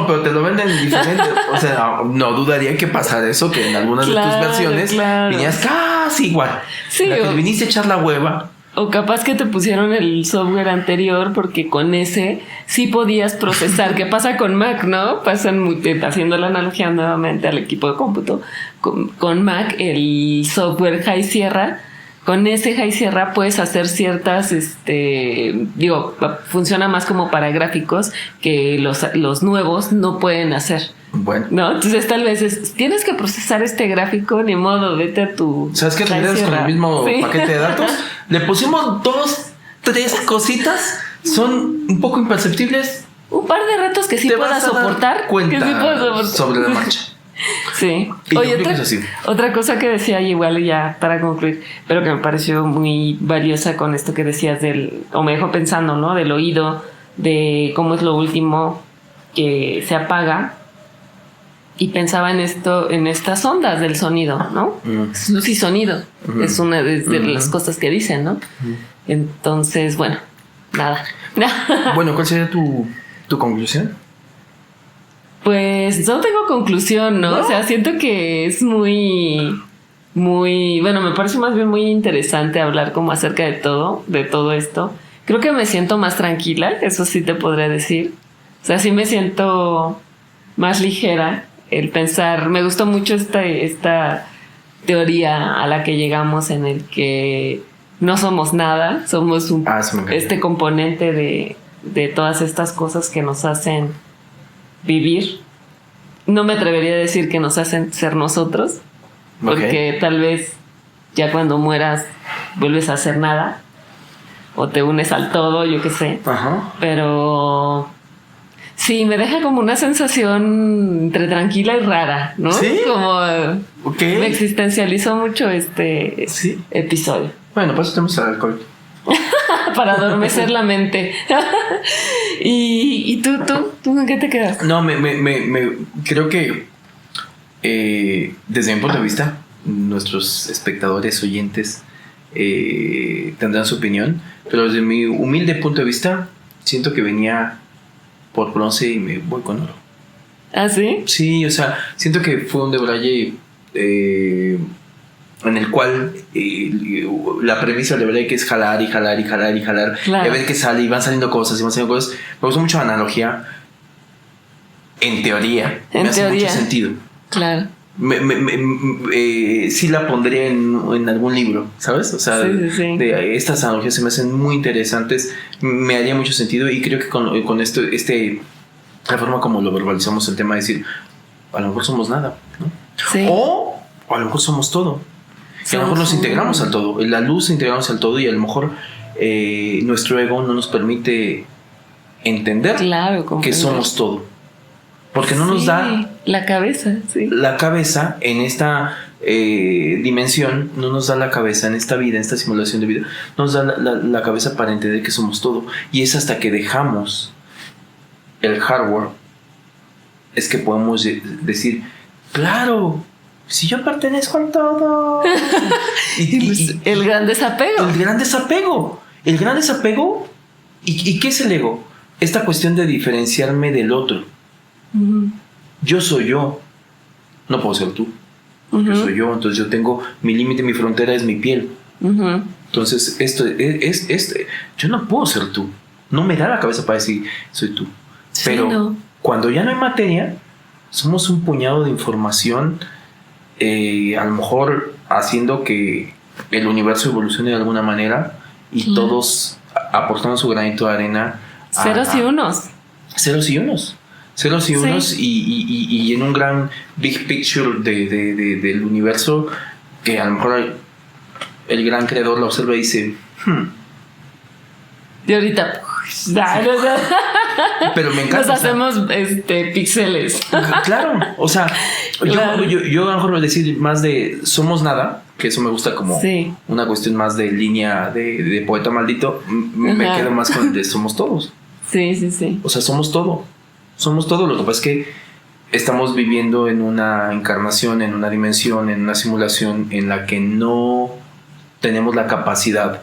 pero te lo venden diferente. O sea, no dudaría que pasara eso, que en algunas de tus versiones venías casi igual. Sí, la que viniste a echar la hueva. O capaz que te pusieron el software anterior porque con ese sí podías procesar. ¿Qué pasa con Mac, no? Haciendo la analogía nuevamente al equipo de cómputo. Con Mac, el software High Sierra con ese High Sierra puedes hacer ciertas, funciona más como para gráficos que los nuevos no pueden hacer. Bueno. ¿No? Entonces tal vez tienes que procesar este gráfico, ni modo, vete a tu... ¿Sabes qué? Con el mismo paquete de datos, le pusimos 2, 3 cositas, son un poco imperceptibles. Un par de retos que sí puedas soportar. Cuenta que sí puedas soportar sobre la marcha. Sí. Y oye, así. Otra cosa que decía igual ya para concluir, pero que me pareció muy valiosa con esto que decías o me dejó pensando, ¿no? Del oído, de cómo es lo último que se apaga. Y pensaba en estas ondas del sonido, ¿no? Es luz y sonido. Es una de las cosas que dicen, ¿no? Entonces, bueno, nada. Bueno, ¿cuál sería tu conclusión? Pues no tengo conclusión, ¿no? O sea, siento que es muy, bueno, me parece más bien muy interesante hablar como acerca de todo esto. Creo que me siento más tranquila, eso sí te podría decir. O sea, sí me siento más ligera. El pensar, me gustó mucho esta teoría a la que llegamos en el que no somos nada, somos este componente de todas estas cosas que nos hacen vivir. No me atrevería a decir que nos hacen ser nosotros, porque tal vez ya cuando mueras vuelves a ser nada o te unes al todo, yo qué sé. Ajá. Pero sí, me deja como una sensación entre tranquila y rara, ¿no? Sí. Como me existencializó mucho este episodio. Bueno, pues tenemos el alcohol. Para adormecer la mente. ¿Y tú en qué te quedas? No, creo que desde mi punto de vista, nuestros espectadores, oyentes tendrán su opinión, pero desde mi humilde punto de vista, siento que venía por bronce y me voy con oro. ¿Ah, sí? Sí, o sea, siento que fue un debraye en el cual la premisa del debraye que es jalar y jalar y jalar y jalar, claro. Y a ver qué sale y van saliendo cosas y van saliendo cosas. Me gusta mucho la analogía. En teoría. Me hace mucho sentido. Claro. Sí la pondría en algún libro, ¿sabes? O sea, sí. Estas analogías se me hacen muy interesantes, me haría mucho sentido y creo que con esto, la forma como lo verbalizamos el tema de decir, a lo mejor somos nada, ¿no? Sí. O a lo mejor somos todo. Y a lo mejor nos integramos al todo, la luz integramos al todo y a lo mejor nuestro ego no nos permite entender que somos todo. Porque no nos da la cabeza, la cabeza en esta dimensión, no nos da la cabeza en esta vida, en esta simulación de vida, nos da la cabeza para entender que somos todo. Y es hasta que dejamos el hardware es que podemos decir, claro, si yo pertenezco al todo. y el gran desapego. El gran desapego. El gran desapego. ¿Y qué es el ego? Esta cuestión de diferenciarme del otro. Uh-huh. Yo soy yo, no puedo ser tú. Uh-huh. Yo soy yo, entonces yo tengo mi límite, mi frontera es mi piel. Uh-huh. Entonces yo no puedo ser tú. No me da la cabeza para decir soy tú. Sí, pero cuando ya no hay materia, somos un puñado de información, a lo mejor haciendo que el universo evolucione de alguna manera y todos aportando su granito de arena. Ceros y unos. Ceros y unos. Ceros y unos y en un gran big picture del universo que a lo mejor el gran creador lo observa y dice y ahorita pero me encanta, nos hacemos píxeles. Claro, o sea, claro. Yo a lo mejor voy a decir más de somos nada, que eso me gusta como una cuestión más de línea de poeta maldito. Me quedo más con el de somos todos. Sí. O sea, somos todo. Somos todo. Lo que pasa es que estamos viviendo en una encarnación, en una dimensión, en una simulación en la que no tenemos la capacidad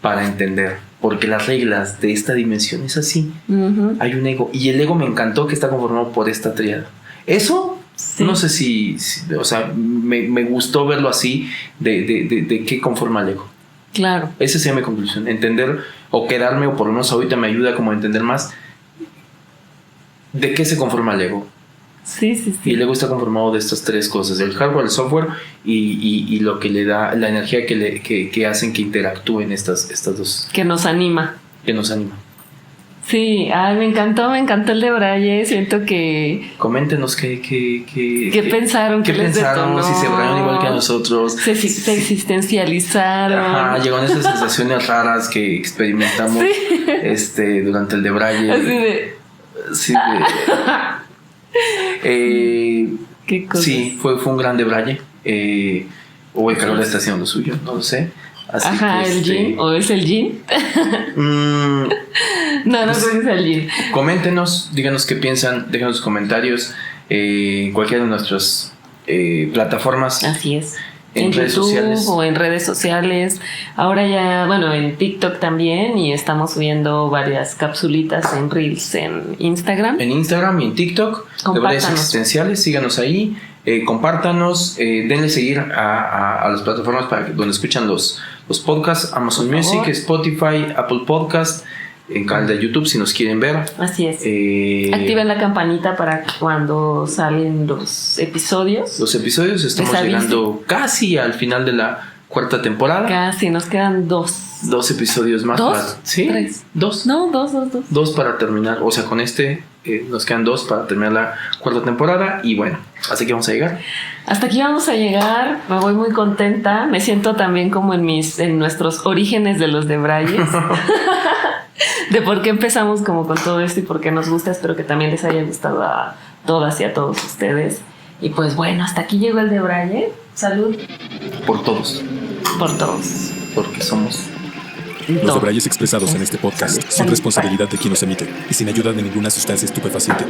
para entender, porque las reglas de esta dimensión es así. Uh-huh. Hay un ego, y el ego me encantó que está conformado por esta tríada. Eso, no sé si o sea, me gustó verlo así, de qué conforma el ego. Claro. Esa sería mi conclusión, entender o quedarme, o por lo menos ahorita me ayuda como a entender más de qué se conforma el ego. Sí. Y el ego está conformado de estas tres cosas: el hardware, el software y lo que le da la energía que hacen que interactúen estas dos, Que nos anima. que nos anima. Sí, me encantó el de Braille. Siento que... Coméntenos qué pensaron, qué qué les pensaron, detonó. si se brayaron igual que a nosotros. Se existencializaron. Ajá, llegaron esas sensaciones raras que experimentamos durante el de Braille. Así de... Sí, qué cosas. sí, fue un gran de Braille. O el calor está haciendo lo suyo, no lo sé. Así Ajá, que, el gin, o es el gin. No creo que sea el gin. Coméntenos, díganos qué piensan, déjenos sus comentarios en cualquiera de nuestras plataformas. Así es. En redes YouTube sociales. o en redes sociales. Ahora ya, bueno, en TikTok también, y estamos subiendo varias capsulitas en Reels en Instagram. En Instagram y en TikTok, de Brayes Existenciales, síganos ahí, compártanos, denle seguir a las plataformas donde escuchan los podcasts: Amazon Music, Spotify, Apple Podcast, en canal de YouTube si nos quieren ver. Así es. Activen la campanita para que cuando salen los episodios. Los episodios estamos llegando casi al final de la cuarta temporada. Casi, nos quedan 2 episodios más. ¿2? ¿Sí? 3. 2. No, 2. 2 para terminar, o sea, con nos quedan 2 para terminar la cuarta temporada. Y bueno, así que vamos a llegar. Hasta aquí vamos a llegar. Me voy muy contenta. Me siento también como en nuestros orígenes de los de Brayes. De por qué empezamos como con todo esto y por qué nos gusta. Espero que también les haya gustado a todas y a todos ustedes. Y pues bueno, hasta aquí llegó el de Braille. Salud. Por todos. Por todos. Porque somos... Los debrayes expresados en este podcast son responsabilidad de quien los emite y sin ayuda de ninguna sustancia estupefaciente.